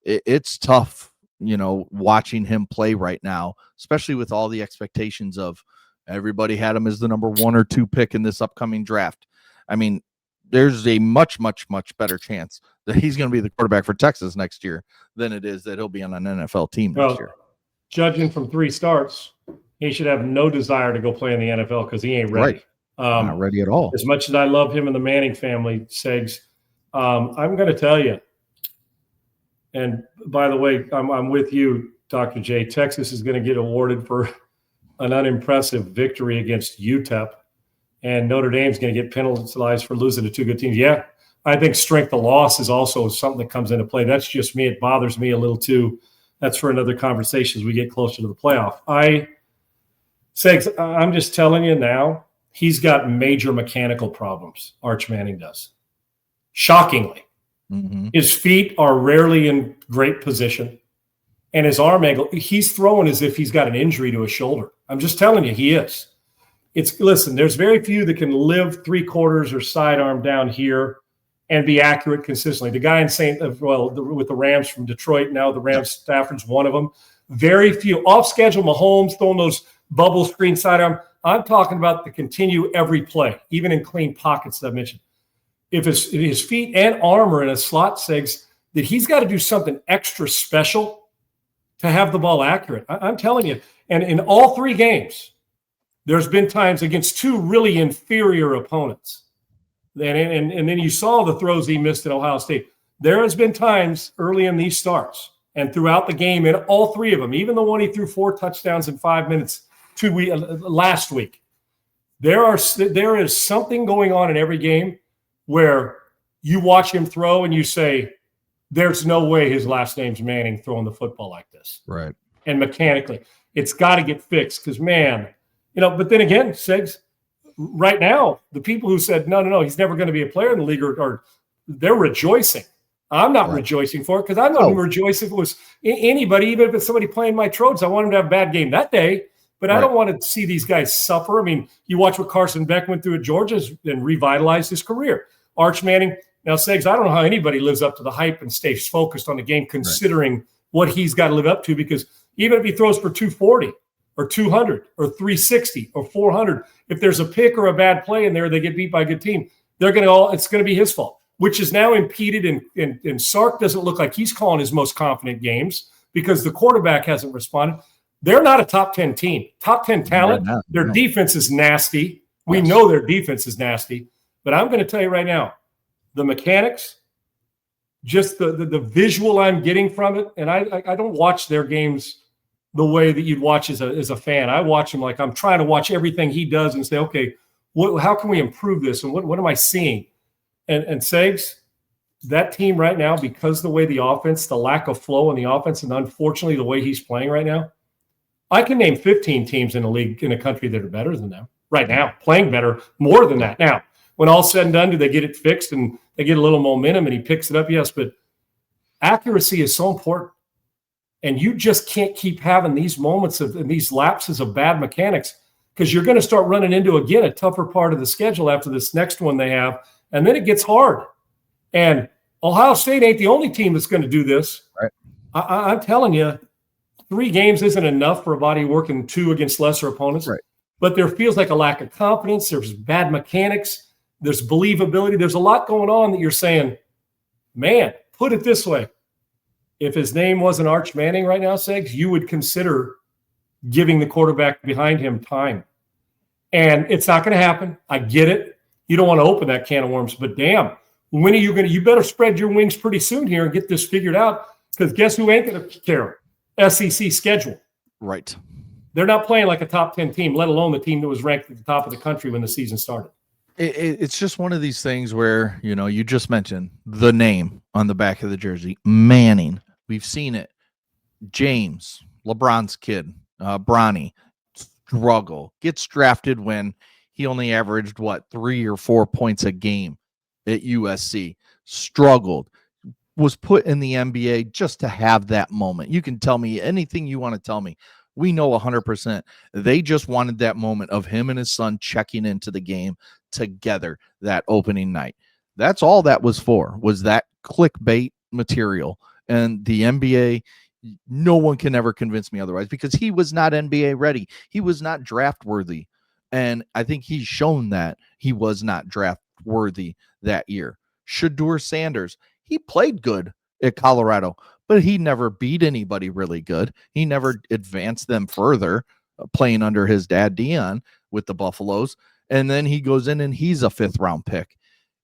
it's tough, watching him play right now, especially with all the expectations of everybody had him as the number 1 or 2 pick in this upcoming draft. I mean, there's a much, much, much better chance that he's going to be the quarterback for Texas next year than it is that he'll be on an NFL team next year. Judging from 3 starts, he should have no desire to go play in the NFL because he ain't ready. Right. Not ready at all. As much as I love him and the Manning family, Segs, I'm going to tell you, and by the way, I'm with you, Dr. J. Texas is going to get awarded for an unimpressive victory against UTEP, and Notre Dame's going to get penalized for losing to 2 good teams. Yeah, I think strength of loss is also something that comes into play. That's just me. It bothers me a little too. That's for another conversation as we get closer to the playoff. Segs, I'm just telling you now, he's got major mechanical problems. Arch Manning does. Shockingly. His feet are rarely in great position. And his arm angle, he's throwing as if he's got an injury to his shoulder. I'm just telling you, he is. Listen, there's very few that can live 3/4 or sidearm down here and be accurate consistently. The guy in with the Rams from Detroit, now the Rams, Stafford's one of them. Very few. Off-schedule, Mahomes throwing those bubble screen sidearm. I'm talking about the continue every play, even in clean pockets that I mentioned. If his feet and arm are in a slot, Segs, that he's got to do something extra special to have the ball accurate. I'm telling you. And in all 3 games, there's been times against two really inferior opponents. And then you saw the throws he missed at Ohio State. There has been times early in these starts and throughout the game, in all three of them, even the one he threw 4 touchdowns in 5 minutes last week, there is something going on in every game where you watch him throw and you say, there's no way his last name's Manning throwing the football like this. Right. And mechanically, it's got to get fixed because, man, but then again, Segs, right now, the people who said, no, he's never going to be a player in the league they're rejoicing. I'm not rejoicing for it because I wouldn't rejoice if it was anybody, even if it's somebody playing my Trodes. I want him to have a bad game that day, but I don't want to see these guys suffer. I mean, you watch what Carson Beck went through at Georgia and revitalized his career. Arch Manning, now Segs, I don't know how anybody lives up to the hype and stays focused on the game considering what he's got to live up to, because even if he throws for 240 or 200 or 360 or 400, if there's a pick or a bad play in there, they get beat by a good team, it's going to be his fault, which is now impeded. And Sark doesn't look like he's calling his most confident games because the quarterback hasn't responded. They're not a top 10 team, top 10 talent. Their defense is nasty. We know their defense is nasty, but I'm going to tell you right now, the mechanics, just the visual I'm getting from it. And I don't watch their games the way that you'd watch as a fan. I watch him like I'm trying to watch everything he does and say, okay, how can we improve this? And what am I seeing? And Segs, that team right now, because the way the offense, the lack of flow in the offense, and unfortunately the way he's playing right now, I can name 15 teams in the league in a country that are better than them right now, playing better, more than that. Now, when all's said and done, do they get it fixed and they get a little momentum and he picks it up? Yes, but accuracy is so important. And you just can't keep having these moments and these lapses of bad mechanics because you're going to start running into, again, a tougher part of the schedule after this next one they have. And then it gets hard. And Ohio State ain't the only team that's going to do this. Right. I'm telling you, 3 games isn't enough for a body working 2 against lesser opponents. Right. But there feels like a lack of confidence. There's bad mechanics. There's believability. There's a lot going on that you're saying, man, put it this way. If his name wasn't Arch Manning right now, Segs, you would consider giving the quarterback behind him time. And it's not going to happen. I get it. You don't want to open that can of worms, but damn, when are you going to – you better spread your wings pretty soon here and get this figured out because guess who ain't going to care? SEC schedule. Right. They're not playing like a top 10 team, let alone the team that was ranked at the top of the country when the season started. It's just one of these things where, you just mentioned the name on the back of the jersey, Manning. We've seen it. James, LeBron's kid, Bronny, struggle. Gets drafted when he only averaged, 3 or 4 points a game at USC. Struggled. Was put in the NBA just to have that moment. You can tell me anything you want to tell me. We know 100%. They just wanted that moment of him and his son checking into the game together that opening night. That's all that was for, was that clickbait material. And the NBA, no one can ever convince me otherwise because he was not NBA ready. He was not draft worthy. And I think he's shown that he was not draft worthy that year. Shedeur Sanders, he played good at Colorado, but he never beat anybody really good. He never advanced them further, playing under his dad, Deion, with the Buffaloes. And then he goes in and he's a 5th round pick.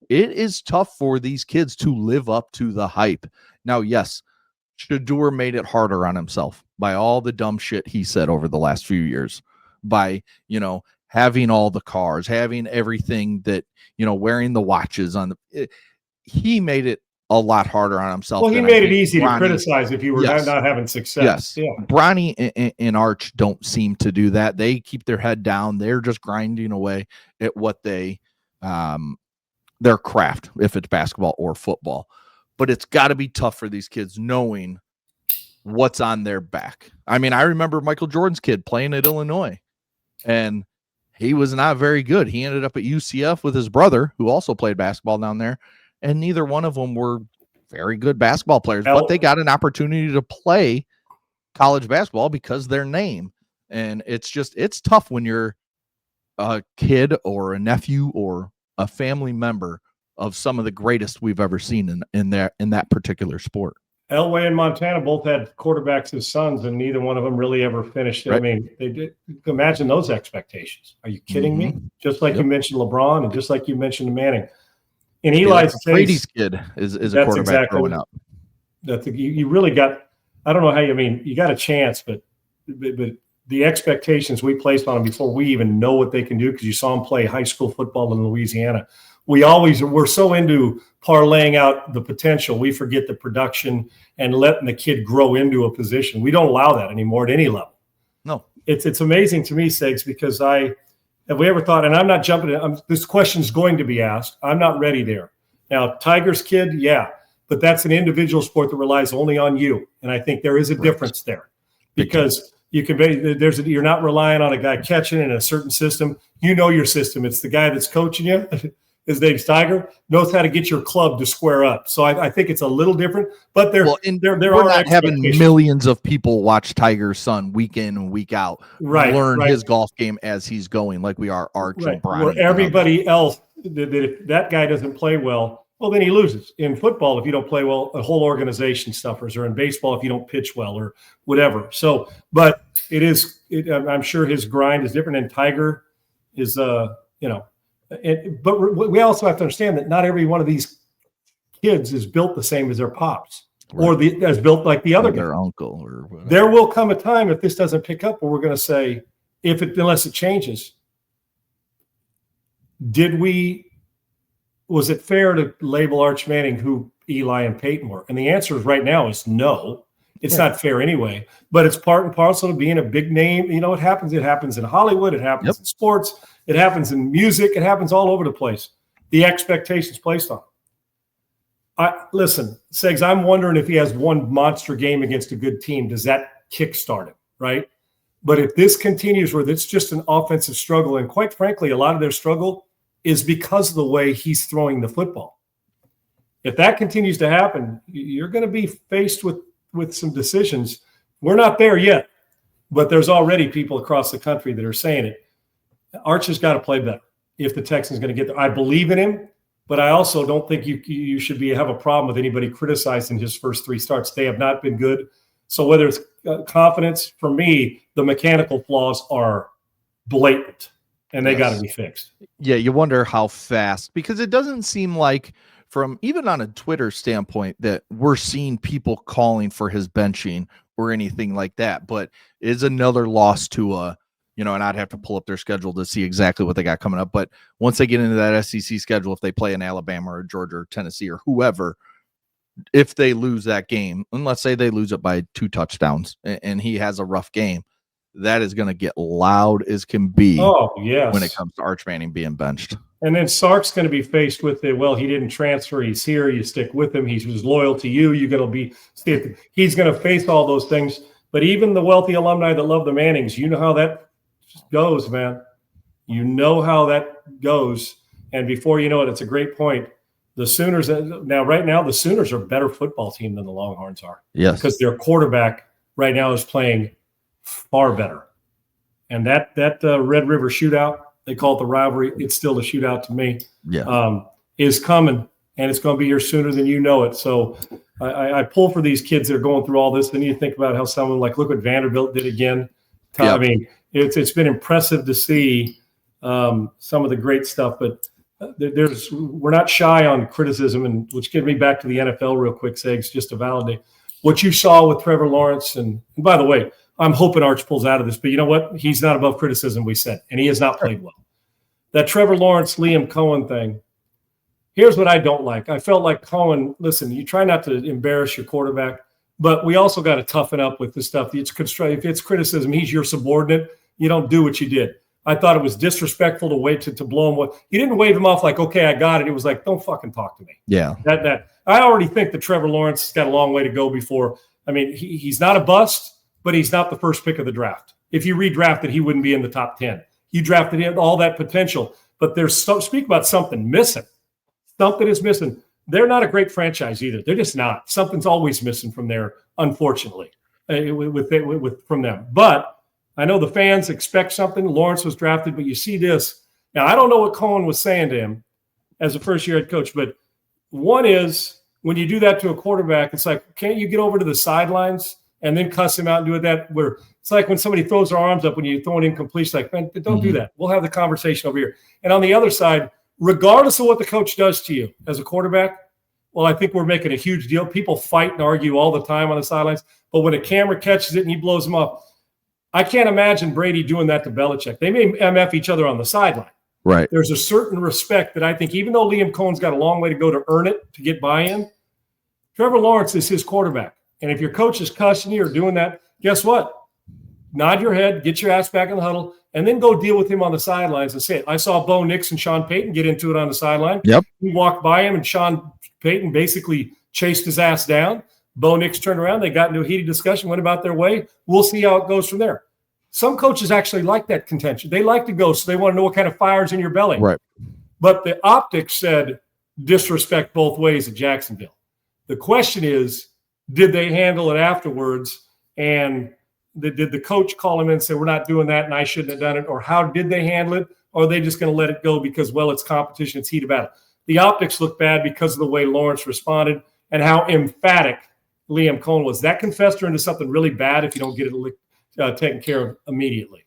It is tough for these kids to live up to the hype. Now, yes, Shedeur made it harder on himself by all the dumb shit he said over the last few years, by, having all the cars, having everything that, wearing the watches on he made it a lot harder on himself. Well, he made it easy to criticize if you were not having success. Yes. Yeah. Bronny and Arch don't seem to do that. They keep their head down. They're just grinding away at what their craft, if it's basketball or football. But it's got to be tough for these kids knowing what's on their back. I mean, I remember Michael Jordan's kid playing at Illinois, and he was not very good. He ended up at UCF with his brother, who also played basketball down there, and neither one of them were very good basketball players, but they got an opportunity to play college basketball because their name. And it's tough when you're a kid or a nephew or a family member of some of the greatest we've ever seen in that particular sport. Elway and Montana both had quarterbacks as sons, and neither one of them really ever finished. Right. I mean, they did. Imagine those expectations. Are you kidding me? Just like you mentioned LeBron, and just like you mentioned Manning. In Eli's case, Brady's kid is a quarterback exactly, growing up. You really got. I don't know how you. I mean, you got a chance, but the expectations we placed on them before we even know what they can do, because you saw them play high school football in Louisiana. We're so into parlaying out the potential, we forget the production and letting the kid grow into a position. We don't allow that anymore at any level. No, it's amazing to me, Segs, because have we ever thought, and I'm not jumping in, this question's going to be asked. I'm not ready there. Now, Tiger's kid, yeah, but that's an individual sport that relies only on you. And I think there is a difference there, because you're not relying on a guy catching in a certain system. You know your system. It's the guy that's coaching you. His name's Tiger, knows how to get your club to square up. So I think it's a little different, but there we're not having millions of people watch Tiger's son week in and week out, learn his golf game as he's going, like we are Arch and Brian. Where everybody else, if that guy doesn't play well, then he loses. In football, if you don't play well, a whole organization suffers, or in baseball, if you don't pitch well or whatever. So, but I'm sure his grind is different, and Tiger is, but we also have to understand that not every one of these kids is built the same as their pops, or as built like the other guy, their uncle, or whatever. There will come a time, if this doesn't pick up, where we're going to say, unless it changes, was it fair to label Arch Manning who Eli and Peyton were? And the answer right now is no. It's not fair anyway, but it's part and parcel of being a big name. You know, it happens in Hollywood, it happens in sports, it happens in music, it happens all over the place. The expectations placed on him. Listen, Segs, I'm wondering if he has one monster game against a good team, does that kickstart him, right? But if this continues where it's just an offensive struggle, and quite frankly, a lot of their struggle is because of the way he's throwing the football. If that continues to happen, you're going to be faced with some decisions. We're not there yet, but there's already people across the country that are saying it. Arch has got to play better if the Texans are going to get there. I believe in him, but I also don't think you should have a problem with anybody criticizing his first 3 starts. They have not been good. So whether it's confidence, for me, the mechanical flaws are blatant, and they got to be fixed. Yeah, you wonder how fast, because it doesn't seem like, from even on a Twitter standpoint, that we're seeing people calling for his benching or anything like that. But it's another loss to and I'd have to pull up their schedule to see exactly what they got coming up. But once they get into that SEC schedule, if they play in Alabama or Georgia or Tennessee or whoever, if they lose that game, and let's say they lose it by 2 touchdowns and he has a rough game, that is going to get loud as can be. Oh, yes. When it comes to Arch Manning being benched. And then Sark's going to be faced with he didn't transfer. He's here. You stick with him. He was loyal to you. You're going to be – he's going to face all those things. But even the wealthy alumni that love the Mannings, you know how that goes, man. You know how that goes. And before you know it, it's a great point. The Sooners – right now, the Sooners are a better football team than the Longhorns are. Yes. Because their quarterback right now is playing far better. And that Red River shootout, they call it the rivalry. It's still a shootout to me. Yeah, is coming, and it's going to be here sooner than you know it. So I pull for these kids that are going through all this. Then you think about how someone look what Vanderbilt did again. Yep. I mean, it's been impressive to see some of the great stuff. But we're not shy on criticism, and which gets me back to the NFL real quick, Segs, just to validate what you saw with Trevor Lawrence. And by the way, I'm hoping Arch pulls out of this, but you know what? He's not above criticism, we said, and he has not played well. That Trevor Lawrence, Liam Cohen thing, here's what I don't like. I felt like Cohen, listen, you try not to embarrass your quarterback, but we also got to toughen up with the stuff. If it's criticism, he's your subordinate. You don't do what you did. I thought it was disrespectful to wait to blow him. You didn't wave him off like, okay, I got it. It was like, don't fucking talk to me. Yeah. That I already think that Trevor Lawrence has got a long way to go before. I mean, he's not a bust, but he's not the first pick of the draft. If you redrafted, he wouldn't be in the top 10. You drafted him, all that potential, but speak about something missing. Something is missing. They're not a great franchise either. They're just not. Something's always missing from there, unfortunately, from them. But I know the fans expect something. Lawrence was drafted, but you see this. Now, I don't know what Cohen was saying to him as a first-year head coach, but one is when you do that to a quarterback, it's like, can't you get over to the sidelines and then cuss him out and do that? Where it's like when somebody throws their arms up when you throw an incomplete, like, man, don't do that. We'll have the conversation over here. And on the other side, regardless of what the coach does to you as a quarterback, well, I think we're making a huge deal. People fight and argue all the time on the sidelines, but when a camera catches it and he blows them up, I can't imagine Brady doing that to Belichick. They may MF each other on the sideline. Right. There's a certain respect that I think, even though Liam Cohen's got a long way to go to earn it, to get buy-in, Trevor Lawrence is his quarterback. And if your coach is cussing you or doing that, guess what? Nod your head, get your ass back in the huddle, and then go deal with him on the sidelines and say it. I saw Bo Nix and Sean Payton get into it on the sideline. Yep. He walked by him, and Sean Payton basically chased his ass down. Bo Nix turned around. They got into a heated discussion, went about their way. We'll see how it goes from there. Some coaches actually like that contention. They like to go, so they want to know what kind of fire's in your belly. Right. But the optics said disrespect both ways at Jacksonville. The question is, did they handle it afterwards? And did the coach call him in and say, we're not doing that and I shouldn't have done it? Or how did they handle it? Or are they just going to let it go because, well, it's competition, it's heated battle? The optics look bad because of the way Lawrence responded and how emphatic Liam Cohen was. That can fester into something really bad if you don't get it taken care of immediately.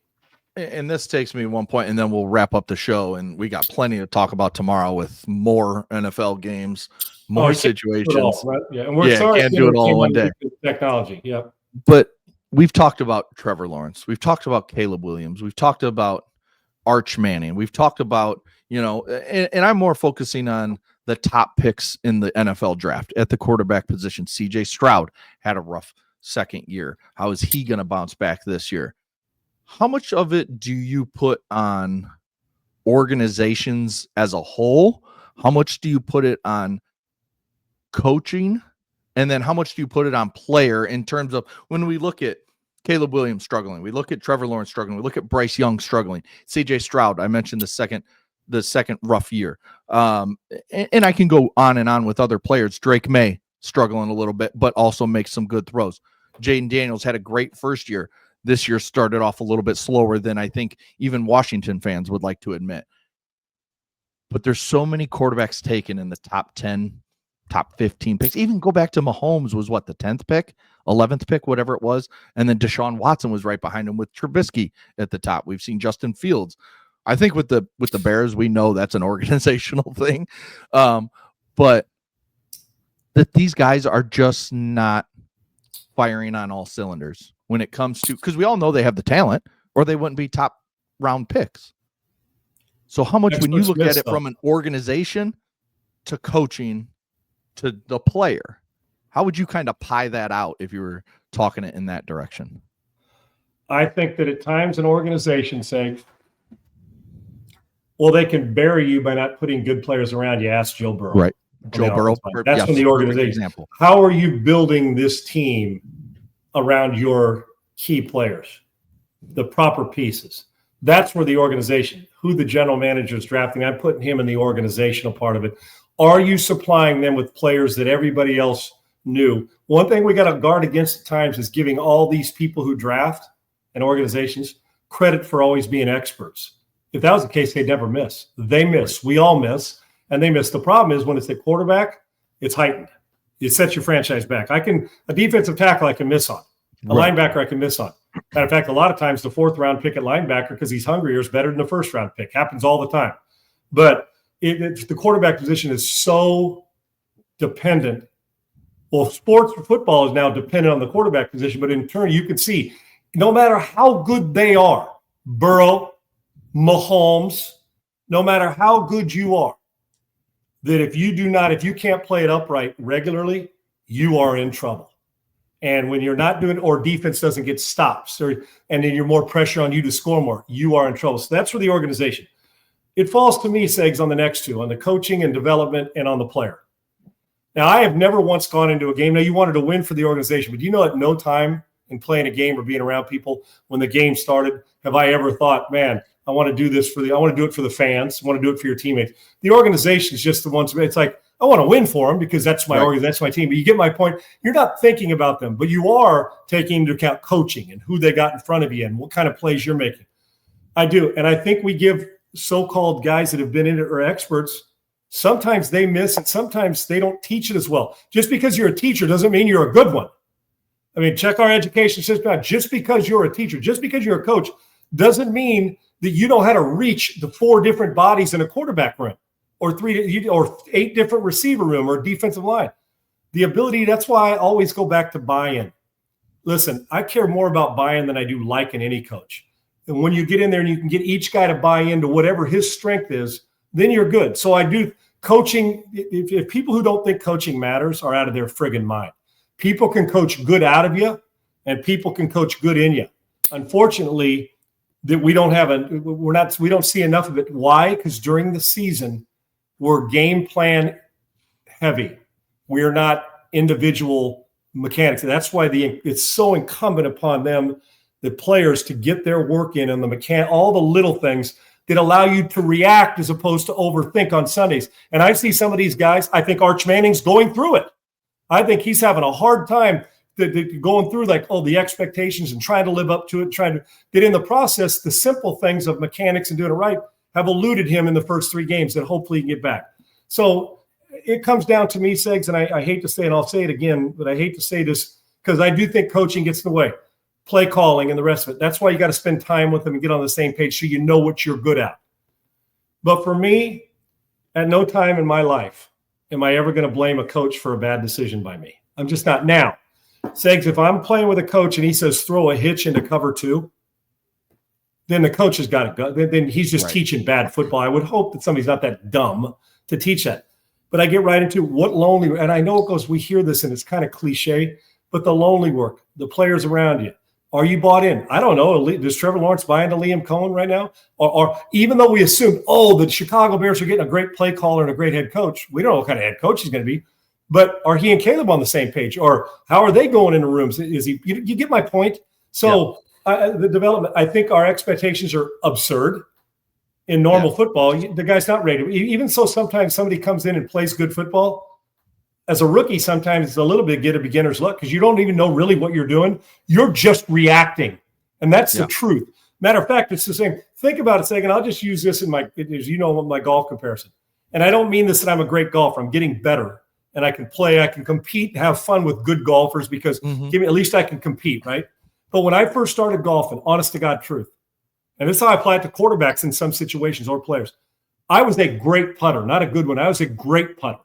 And this takes me to one point, and then we'll wrap up the show. And we got plenty to talk about tomorrow with more NFL games, more situations. All, right? Yeah, and we're sorry can't do it all in one day. Technology, yep. But we've talked about Trevor Lawrence. We've talked about Caleb Williams. We've talked about Arch Manning. We've talked about, and I'm more focusing on the top picks in the NFL draft at the quarterback position. CJ Stroud had a rough second year. How is he going to bounce back this year? How much of it do you put on organizations as a whole? How much do you put it on coaching? And then how much do you put it on player in terms of when we look at Caleb Williams struggling, we look at Trevor Lawrence struggling, we look at Bryce Young struggling, CJ Stroud, I mentioned the second rough year. And I can go on and on with other players. Drake May struggling a little bit, but also makes some good throws. Jaden Daniels had a great first year. This year started off a little bit slower than I think even Washington fans would like to admit. But there's so many quarterbacks taken in the top 10, top 15 picks. Even go back to Mahomes was what, the 10th pick, 11th pick, whatever it was. And then Deshaun Watson was right behind him with Trubisky at the top. We've seen Justin Fields. I think with the Bears, we know that's an organizational thing. But that these guys are just not firing on all cylinders when it comes to, because we all know they have the talent or they wouldn't be top round picks. So how much, when you look at it from an organization to coaching to the player, how would you kind of pie that out if you were talking it in that direction? I think that at times an organization saying, well, they can bury you by not putting good players around you. Ask Joe Burrow. Right. Joe Burrow. That's from the organization. Example. How are you building this team around your key players? The proper pieces. That's where the organization, who the general manager is drafting, I'm putting him in the organizational part of it. Are you supplying them with players that everybody else knew? One thing we got to guard against at times is giving all these people who draft and organizations credit for always being experts. If that was the case, they'd never miss. They miss. We all miss, and they miss. The problem is when it's a quarterback, it's heightened. It sets your franchise back. A defensive tackle I can miss on. A linebacker I can miss on. Matter of fact, a lot of times the fourth round pick at linebacker, because he's hungrier, is better than the first round pick. Happens all the time. But the quarterback position is so dependent. Well, football is now dependent on the quarterback position, but in turn, you can see no matter how good they are, Burrow, Mahomes, no matter how good you are, that if you can't play it upright regularly, you are in trouble. And when you're not doing, or defense doesn't get stops, and then you're more pressure on you to score more, you are in trouble. So that's for the organization. It falls to me, Segs, on the next two, on the coaching and development and on the player. Now, I have never once gone into a game. Now, you wanted to win for the organization, but at no time in playing a game or being around people when the game started have I ever thought, man, I want to do this I want to do it for the fans. I want to do it for your teammates. The organization is just the ones. It's like, I want to win for them because that's my organization, that's my team. But you get my point. You're not thinking about them, but you are taking into account coaching and who they got in front of you and what kind of plays you're making. I do. And I think we give so-called guys that have been in it or experts Sometimes they miss, and sometimes they don't teach it as well. Just because you're a teacher doesn't mean you're a good one. I mean, check our education system out. Just because you're a teacher, just because you're a coach, doesn't mean that you know how to reach the 4 different bodies in a quarterback room, or 8 different receiver room, or defensive line. The ability, that's why I always go back to buy-in. Listen, I care more about buy-in than I do liking any coach. And when you get in there and you can get each guy to buy into whatever his strength is, then you're good. So I do coaching. If people who don't think coaching matters are out of their friggin' mind. People can coach good out of you, and people can coach good in you. Unfortunately, that we don't see enough of it. Why? Because during the season, we're game plan heavy. We're not individual mechanics. And that's why it's so incumbent upon them, the players, to get their work in on the all the little things that allow you to react as opposed to overthink on Sundays. And I see some of these guys, I think Arch Manning's going through it. I think he's having a hard time going through the expectations and trying to live up to it, trying to get in the process. The simple things of mechanics and doing it right have eluded him in the first 3 games that hopefully he can get back. So it comes down to me, Segs, and I hate to say it, and I'll say it again, but I hate to say this because I do think coaching gets in the way. Play calling and the rest of it. That's why you got to spend time with them and get on the same page so you know what you're good at. But for me, at no time in my life am I ever going to blame a coach for a bad decision by me. I'm just not. Now, Segs, if I'm playing with a coach and he says throw a hitch into cover 2, then the coach has got to go. Then he's just teaching bad football. I would hope that somebody's not that dumb to teach that. But I get right into what lonely, and I know it goes, we hear this and it's kind of cliche, but the lonely work, the players around you. Are you bought in? I don't know. Does Trevor Lawrence buy into Liam Cohen right now? Or even though we assume, the Chicago Bears are getting a great play caller and a great head coach, we don't know what kind of head coach he's going to be. But are he and Caleb on the same page? Or how are they going into rooms? Is he? You get my point? So the development, I think our expectations are absurd in normal football. The guy's not ready. Even so, sometimes somebody comes in and plays good football. As a rookie, sometimes it's a little bit get a beginner's luck because you don't even know really what you're doing. You're just reacting. And that's the truth. Matter of fact, it's the same. Think about it a second. I'll just use this in my golf comparison. And I don't mean this that I'm a great golfer. I'm getting better. And I can play, I can compete, have fun with good golfers because at least I can compete, right? But when I first started golfing, honest to God truth, and this is how I apply it to quarterbacks in some situations or players, I was a great putter, not a good one. I was a great putter.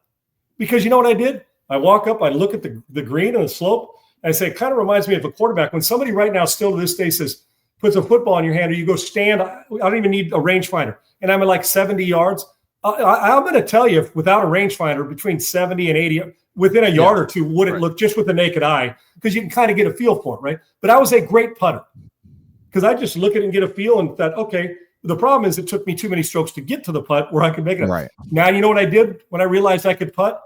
Because you know what I did? I walk up, I look at the green and the slope, and I say, it kind of reminds me of a quarterback. When somebody right now still to this day says, puts a football in your hand or you go stand, I don't even need a rangefinder, and I'm at like 70 yards, I'm going to tell you, without a rangefinder, between 70 and 80, within a yard or two, would it look just with the naked eye, because you can kind of get a feel for it, right? But I was a great putter because I just look at it and get a feel and thought, okay, the problem is it took me too many strokes to get to the putt where I could make it. Right. Now, you know what I did when I realized I could putt?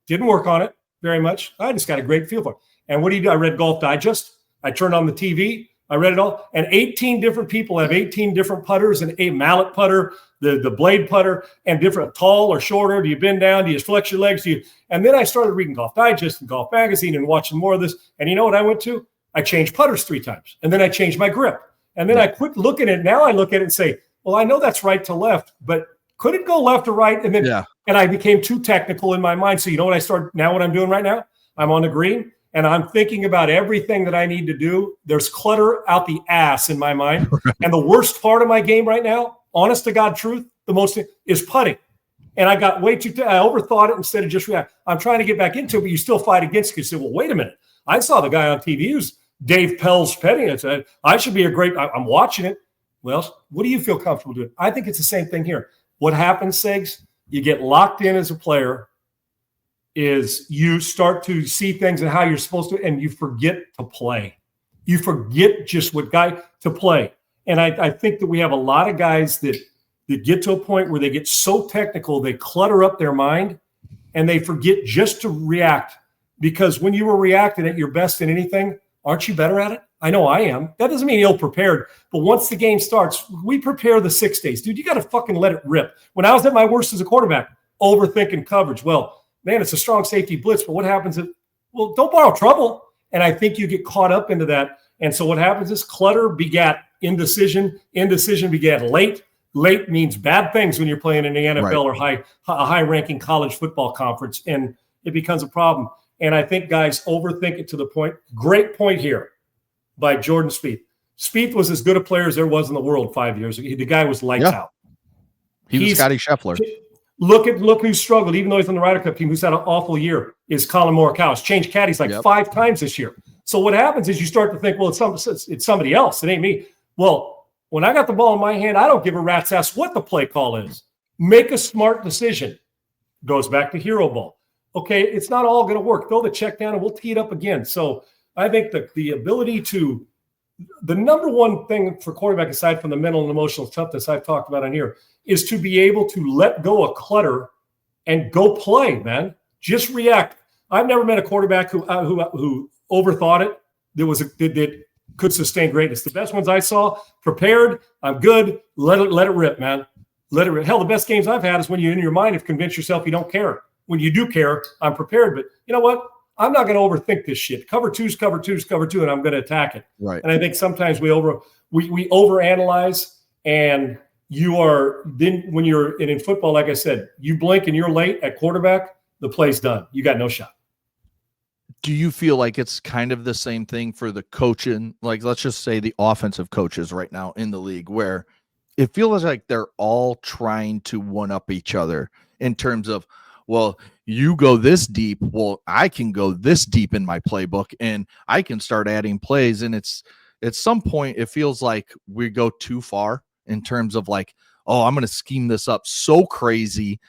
Didn't work on it very much. I just got a great feel for it. And what do you do? I read Golf Digest. I turned on the TV. I read it all. And 18 different people have 18 different putters, and a mallet putter, the blade putter, and different tall or shorter. Do you bend down? Do you flex your legs? And then I started reading Golf Digest and Golf Magazine and watching more of this. And you know what I went to? I changed putters 3 times. And then I changed my grip. And then I quit looking at it. Now I look at it and say, well, I know that's right to left, but could it go left or right? And then and I became too technical in my mind. So you know what I started now, what I'm doing right now? I'm on the green and I'm thinking about everything that I need to do. There's clutter out the ass in my mind. And the worst part of my game right now, honest to God truth, the most is putting. And I got way too, I overthought it instead of just react. I'm trying to get back into it, but you still fight against it. You say, well, wait a minute. I saw the guy on TV who's Dave Pell's petting it. Said, I should be a great, I'm watching it. Well, what do you feel comfortable doing? I think it's the same thing here. What happens, Segs, you get locked in as a player is you start to see things and how you're supposed to, and you forget to play. You forget just what guy to play. And I think that we have a lot of guys that get to a point where they get so technical, they clutter up their mind and they forget just to react. Because when you were reacting at your best in anything, aren't you better at it? I know I am. That doesn't mean ill-prepared. But once the game starts, we prepare the 6 days. Dude, you got to fucking let it rip. When I was at my worst as a quarterback, overthinking coverage. Well, man, it's a strong safety blitz. But what happens if, well, don't borrow trouble. And I think you get caught up into that. And so what happens is clutter begat indecision. Indecision begat late. late means bad things when you're playing in the NFL Right. or a high-ranking college football conference, and it becomes a problem. And I think guys overthink it to the point. Great point here by Jordan Spieth. Spieth was as good a player as there was in the world 5 years ago. The guy was lights out. He was Scotty Scheffler. Look who struggled, even though he's on the Ryder Cup team, who's had an awful year, is Colin Morikawa. He's changed caddies like 5 times this year. So what happens is you start to think, well, it's somebody else. It ain't me. Well, when I got the ball in my hand, I don't give a rat's ass what the play call is. Make a smart decision. Goes back to hero ball. Okay, it's not all going to work. Throw the check down and we'll tee it up again. So I think the ability to – the number one thing for quarterback, aside from the mental and emotional toughness I've talked about on here, is to be able to let go of clutter and go play, man. Just react. I've never met a quarterback who overthought it that could sustain greatness. The best ones I saw, prepared, I'm good, let it rip, man. Let it rip. Hell, the best games I've had is when you in your mind have convinced yourself you don't care. When you do care, I'm prepared. But you know what? I'm not going to overthink this shit. Cover two's cover two's cover two, and I'm going to attack it. Right. And I think sometimes we overanalyze, and when you're in football, like I said, you blink and you're late at quarterback, the play's done. You got no shot. Do you feel like it's kind of the same thing for the coaching? Like, let's just say the offensive coaches right now in the league, where it feels like they're all trying to one up each other in terms of, well, you go this deep. Well, I can go this deep in my playbook and I can start adding plays. And it's at some point, it feels like we go too far in terms of like, oh, I'm going to scheme this up so crazy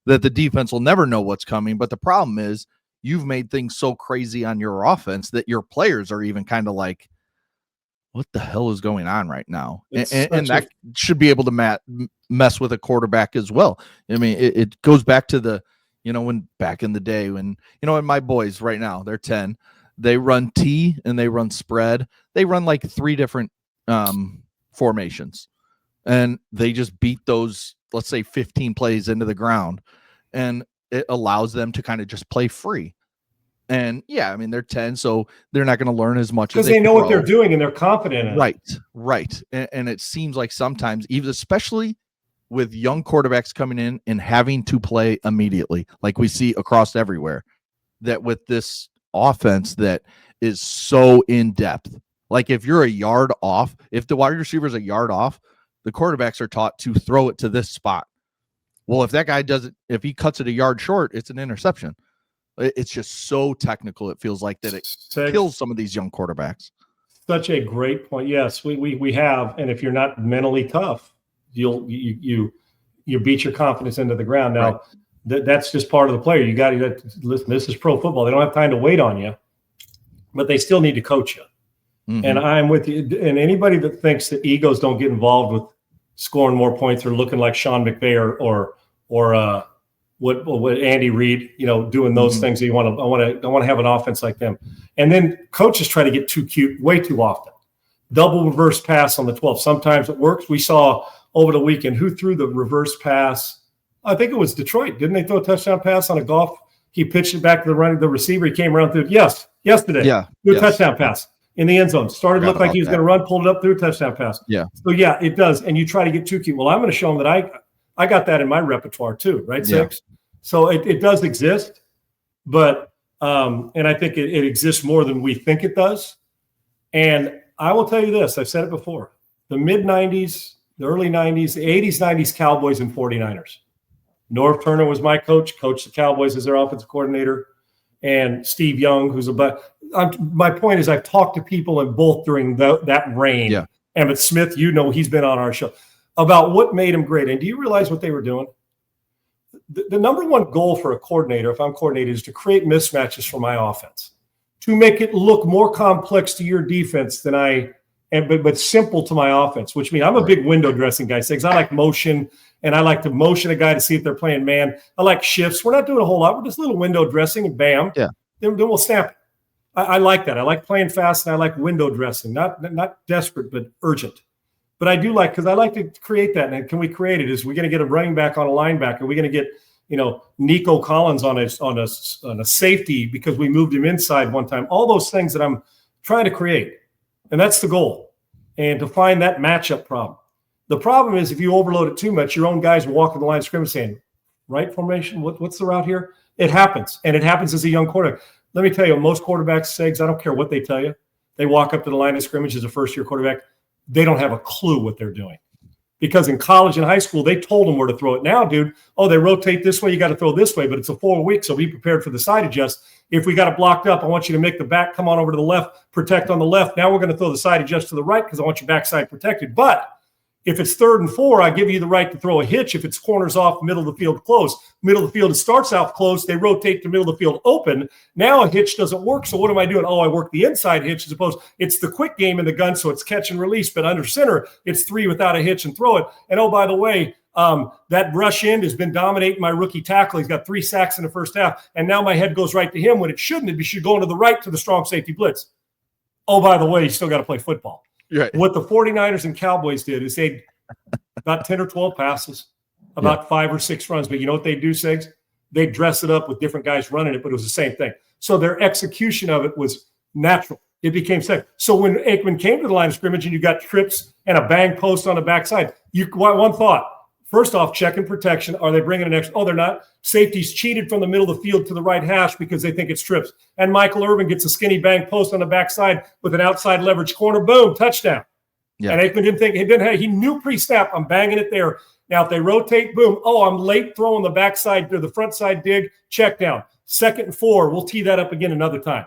that the defense will never know what's coming. But the problem is you've made things so crazy on your offense that your players are even kind of like, what the hell is going on right now? And that should be able to mess with a quarterback as well. I mean, it goes back to when back in the day when, and my boys right now, they're 10, they run T and they run spread. They run like 3 different formations, and they just beat those, let's say 15 plays into the ground, and it allows them to kind of just play free. And yeah, I mean, they're 10, so they're not going to learn as much because they know what they're doing and they're confident in it. Right. And it seems like sometimes, even especially with young quarterbacks coming in and having to play immediately, like we see across everywhere, that with this offense that is so in depth, like if you're a yard off, if the wide receiver is a yard off, the quarterbacks are taught to throw it to this spot. Well, if that guy if he cuts it a yard short, it's an interception. It's just so technical. It feels like that it kills some of these young quarterbacks. Such a great point. Yes, we have. And if you're not mentally tough, you beat your confidence into the ground. Now, that's just part of the player. You got to listen. This is pro football. They don't have time to wait on you, but they still need to coach you. Mm-hmm. And I'm with you. And anybody that thinks that egos don't get involved with scoring more points or looking like Sean McVay or what Andy Reid, doing those things. I want to have an offense like them. And then coaches try to get too cute way too often. Double reverse pass on the 12. Sometimes it works. We saw over the weekend who threw the reverse pass. I think it was Detroit. Didn't they throw a touchdown pass on a golf? He pitched it back to the receiver. He came around through it. Yesterday. Yeah. Threw a touchdown pass in the end zone. Started to look like he was going to run, pulled it up, threw a touchdown pass. Yeah. So yeah, it does. And you try to get too cute. Well, I'm going to show them that I got that in my repertoire too, right? Yeah. 6. So it does exist, but and I think it exists more than we think it does. And I will tell you this, I've said it before, the mid-90s, the early 90s, the 80s, 90s Cowboys and 49ers. Norv Turner was my coached the Cowboys as their offensive coordinator, and Steve Young, my point is I've talked to people in both during that reign. Yeah. Emmitt Smith, he's been on our show, about what made him great. And do you realize what they were doing? The number one goal for a coordinator, if I'm coordinator, is to create mismatches for my offense, to make it look more complex to your defense than but simple to my offense, which means I'm a big window dressing guy. I like motion, and I like to motion a guy to see if they're playing man. I like shifts. We're not doing a whole lot. We're just a little window dressing, and bam, then we'll snap it. I like that. I like playing fast, and I like window dressing, not desperate, but urgent. But I do because I like to create that. And can we create it? Is we going to get a running back on a linebacker? Are we going to get, Nico Collins on a safety because we moved him inside one time? All those things that I'm trying to create. And that's the goal. And to find that matchup problem. The problem is if you overload it too much, your own guys will walk to the line of scrimmage saying, right formation, what's the route here? It happens, and it happens as a young quarterback. Let me tell you, most quarterbacks, Segs, I don't care what they tell you. They walk up to the line of scrimmage as a first-year quarterback. They don't have a clue what they're doing. Because in college and high school, they told them where to throw it. Now, dude, they rotate this way, you got to throw this way, but it's a 4 week, so be prepared for the side adjust. If we got it blocked up, I want you to make the back come on over to the left, protect on the left. Now we're going to throw the side adjust to the right because I want your backside protected. But if it's 3rd and 4, I give you the right to throw a hitch. If it's corners off, middle of the field closed. Middle of the field, it starts out close. They rotate the middle of the field open. Now a hitch doesn't work. So what am I doing? I work the inside hitch as opposed. It's the quick game in the gun, so it's catch and release. But under center, it's 3 without a hitch and throw it. And by the way, that rush end has been dominating my rookie tackle. He's got 3 sacks in the first half. And now my head goes right to him when it shouldn't. It should go to the right to the strong safety blitz. By the way, you still got to play football. Right. What the 49ers and Cowboys did is they about 10 or 12 passes, about 5 or 6 runs. But you know what they do, Segs? They dress it up with different guys running it, but it was the same thing. So their execution of it was natural. It became second. So when Aikman came to the line of scrimmage and you got trips and a bang post on the backside, one thought. First off, check and protection. Are they bringing an extra? They're not. Safety's cheated from the middle of the field to the right hash because they think it's trips. And Michael Irvin gets a skinny bang post on the backside with an outside leverage corner. Boom, touchdown. Yeah. And Aikman didn't think he knew pre-snap. I'm banging it there. Now, if they rotate, boom. I'm late throwing the backside to the front side dig, check down. 2nd and 4, we'll tee that up again another time.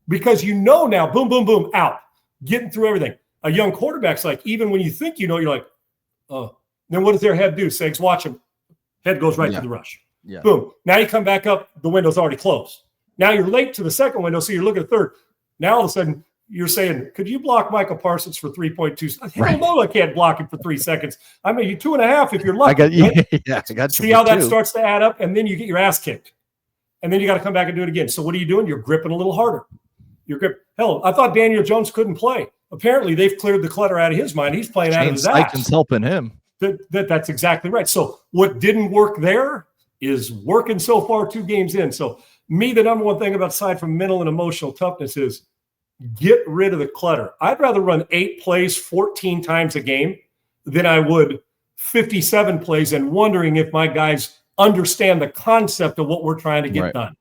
Because now, boom, boom, boom, out. Getting through everything. A young quarterback's like, even when you think you're like, then what does their head do? Segs, watch him. Head goes right to the rush. Yeah. Boom. Now you come back up, the window's already closed. Now you're late to the second window, so you're looking at third. Now all of a sudden, you're saying, could you block Michael Parsons for 3.2? Hell no, I can't block him for 3 seconds. I mean, you 2.5 if you're lucky. I got See how that starts to add up, and then you get your ass kicked. And then you got to come back and do it again. So what are you doing? You're gripping a little harder. Hell, I thought Daniel Jones couldn't play. Apparently, they've cleared the clutter out of his mind. He's playing out of his ass. Steichen helping him. That's exactly right. So what didn't work there is working so far 2 games in. So the number one thing about aside from mental and emotional toughness is get rid of the clutter. I'd rather run 8 plays 14 times a game than I would 57 plays and wondering if my guys understand the concept of what we're trying to get done.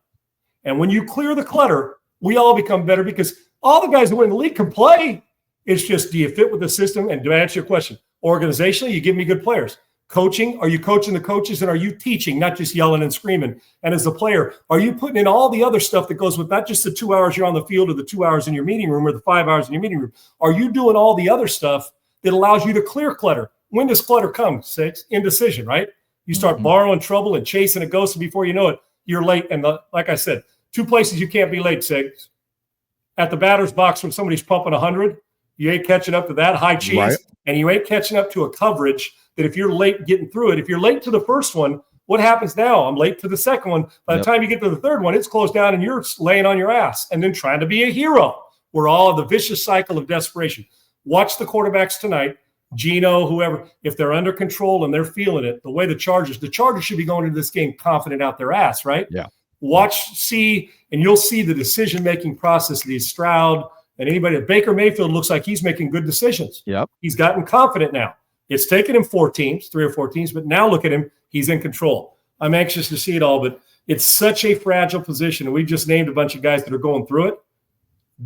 And when you clear the clutter, we all become better because all the guys who win the league can play. It's just, do you fit with the system? And to answer your question, organizationally, you give me good players. Coaching, are you coaching the coaches and are you teaching, not just yelling and screaming? And as a player, are you putting in all the other stuff that goes with not just the 2 hours you're on the field or the 2 hours in your meeting room or the 5 hours in your meeting room? Are you doing all the other stuff that allows you to clear clutter? When does clutter come? 6, indecision, right? You start borrowing trouble and chasing a ghost, and before you know it, you're late. And like I said, 2 places you can't be late, 6. At the batter's box when somebody's pumping 100, you ain't catching up to that high cheese, and you ain't catching up to a coverage that if you're late getting through it, if you're late to the first one, what happens now? I'm late to the second one. By the time you get to the third one, it's closed down and you're laying on your ass and then trying to be a hero. We're all in the vicious cycle of desperation. Watch the quarterbacks tonight, Geno, whoever, if they're under control and they're feeling it, the way the Chargers should be going into this game confident out their ass, right? Yeah. Watch, and you'll see the decision-making process of these Stroud and anybody. Baker Mayfield looks like he's making good decisions. Yep. He's gotten confident now. It's taken him 3 or 4 teams, but now look at him. He's in control. I'm anxious to see it all, but it's such a fragile position. And we just named a bunch of guys that are going through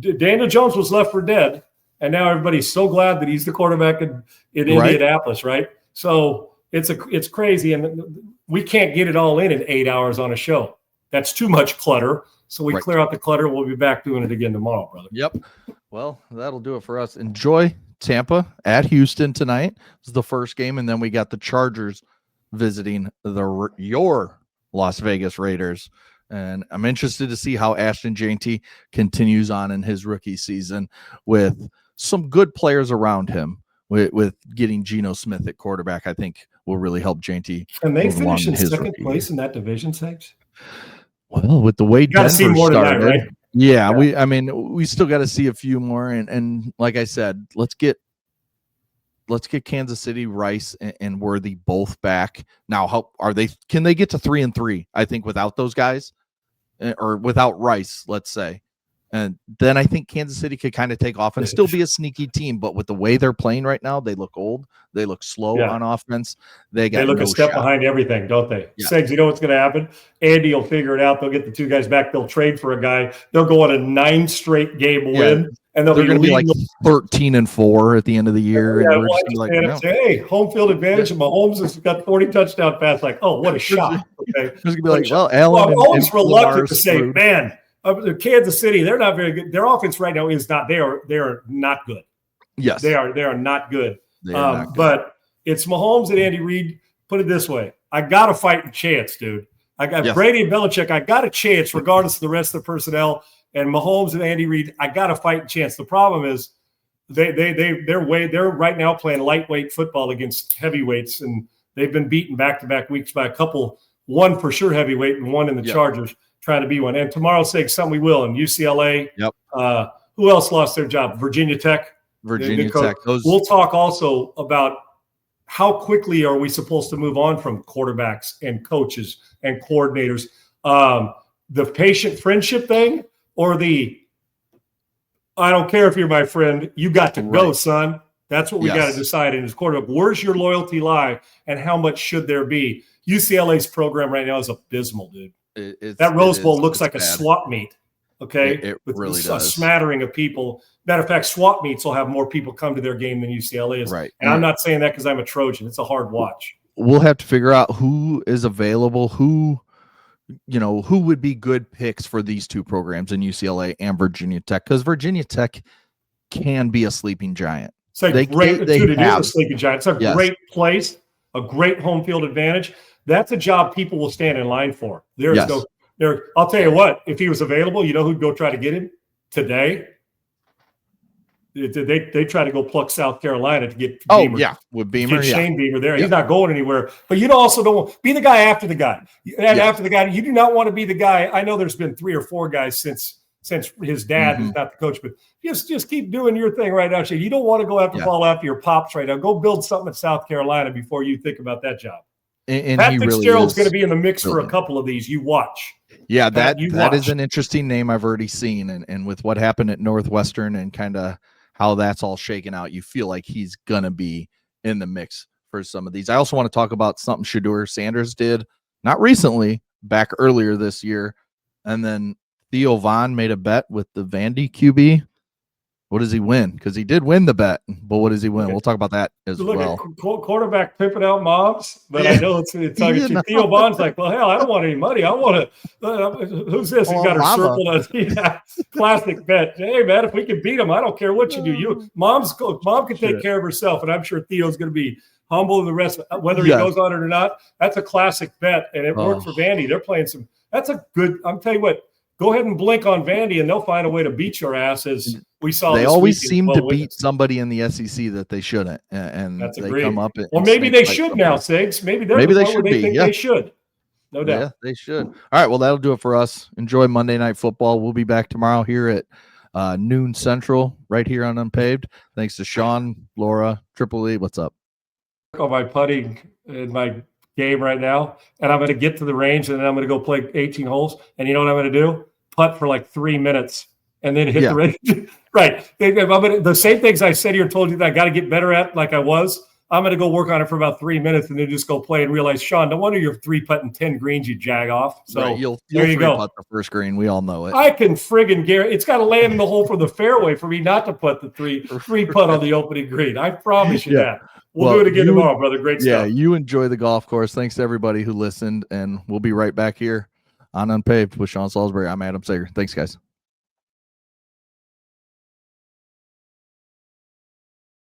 it. Daniel Jones was left for dead, and now everybody's so glad that he's the quarterback in Indianapolis, right? So it's crazy, and we can't get it all in 8 hours on a show. That's too much clutter. So we clear out the clutter. We'll be back doing it again tomorrow, brother. Yep. Well, that'll do it for us. Enjoy Tampa at Houston tonight. This is the first game, and then we got the Chargers visiting your Las Vegas Raiders. And I'm interested to see how Ashton Jeanty continues on in his rookie season with some good players around him. With getting Geno Smith at quarterback, I think will really help Jeanty. And they finish in second place in that division, Segs? Well, with the way Denver started, right? Yeah, we still got to see a few more, and like I said, let's get Kansas City, Rice, and Worthy both back. Now, how are they? Can they get to 3-3? I think without those guys, or without Rice, let's say. And then I think Kansas City could kind of take off and still be a sneaky team. But with the way they're playing right now, they look old. They look slow on offense. They look a step behind everything, don't they? Yeah. Segs, you know what's going to happen? Andy will figure it out. They'll get the two guys back. They'll trade for a guy. They'll go on a 9 straight game win. And they're going to be like 13-4 at the end of the year. Yeah, and we're just like, no. Say, hey, home field advantage, and Mahomes has got 40 touchdown passes. Like, oh, what a shot! Okay, it's going to be like, well, Allen. I'm always reluctant to say, man, Kansas City, they're not very good. Their offense right now is not. They are not good. Yes, they are. They are not good. But it's Mahomes and Andy Reid. Put it this way: I got a fighting chance, dude. I got Brady and Belichick. I got a chance, regardless of the rest of the personnel. And Mahomes and Andy Reid, I got a fighting chance. The problem is they're right now playing lightweight football against heavyweights, and they've been beaten back-to-back weeks by a couple, one for sure heavyweight and one in the Chargers trying to be one. And tomorrow's sake, some we will. And UCLA, who else lost their job? Virginia Tech. Virginia Tech. We'll talk also about how quickly are we supposed to move on from quarterbacks and coaches and coordinators. The patient friendship thing, or I don't care if you're my friend, you got to go, son. That's what we got to decide in his quarterback. Where's your loyalty lie, and how much should there be? UCLA's program right now is abysmal, dude. That Rose Bowl looks like a swap meet, okay? It with really a does. smattering of people. Matter of fact, swap meets will have more people come to their game than UCLA is. Right. And I'm not saying that because I'm a Trojan. It's a hard watch. We'll have to figure out who is available, who would be good picks for these two programs in UCLA and Virginia Tech, because Virginia Tech can be a sleeping giant. It's a great, dude, it is a sleeping giant. It's a great place, a great home field advantage. That's a job people will stand in line for. I'll tell you what, if he was available, you know who'd go try to get him today? They try to go pluck South Carolina to get Beamer. With Beamer, Shane Beamer there. He's not going anywhere. But you also don't be the guy after the guy. And after the guy, you do not want to be the guy. I know there's been 3 or 4 guys since his dad is not the coach, but just keep doing your thing right now. You don't want to go fall after your pops right now. Go build something at South Carolina before you think about that job. And Pat Fitzgerald's going to be in the mix for a couple of these. You watch. Yeah, that is an interesting name I've already seen. And with what happened at Northwestern and kind of how that's all shaken out, you feel like he's going to be in the mix for some of these. I also want to talk about something Shedeur Sanders did, not recently, back earlier this year. And then Theo Vaughn made a bet with the Vandy QB. What does he win? Because he did win the bet, but what does he win? We'll talk about that as well. Quarterback pimping out mobs, but I know it's talking to Theo Vaughn's like, well, hell, I don't want any money. I want to. Who's this? He's got her circled. Classic bet. Hey, man, if we can beat him, I don't care what you do. Mom can take care of herself, and I'm sure Theo's going to be humble in the rest. Whether he goes on it or not, that's a classic bet, and it worked for Vandy. They're playing some. That's a good. I'm telling you what. Go ahead and blink on Vandy, and they'll find a way to beat your ass, as we saw. They always seem to beat somebody in the SEC that they shouldn't, and they come up. Or maybe they should now, Sigs. Maybe they should be. They should. No doubt. Yeah, they should. All right, well, that'll do it for us. Enjoy Monday Night Football. We'll be back tomorrow here at noon Central, right here on Unpaved. Thanks to Sean, Laura, Triple E. What's up? On my putting in my game right now, and I'm going to get to the range, and then I'm going to go play 18 holes. And you know what I'm going to do? Putt for like 3 minutes and then hit the range. Right. The same things I said here and told you that I got to get better at, like I was. I'm going to go work on it for about 3 minutes and then just go play and realize, Sean, no wonder you're 3-putting 10 greens, you jag off. So you'll there you go. Putt the first green. We all know it. I can friggin' guarantee it's got to land in the hole for the fairway for me not to put the three putt on the opening green. I promise you that. We'll do it again tomorrow, brother. Great stuff. Yeah, you enjoy the golf course. Thanks to everybody who listened, and we'll be right back here on Unpaved with Sean Salisbury. I'm Adam Sager. Thanks, guys.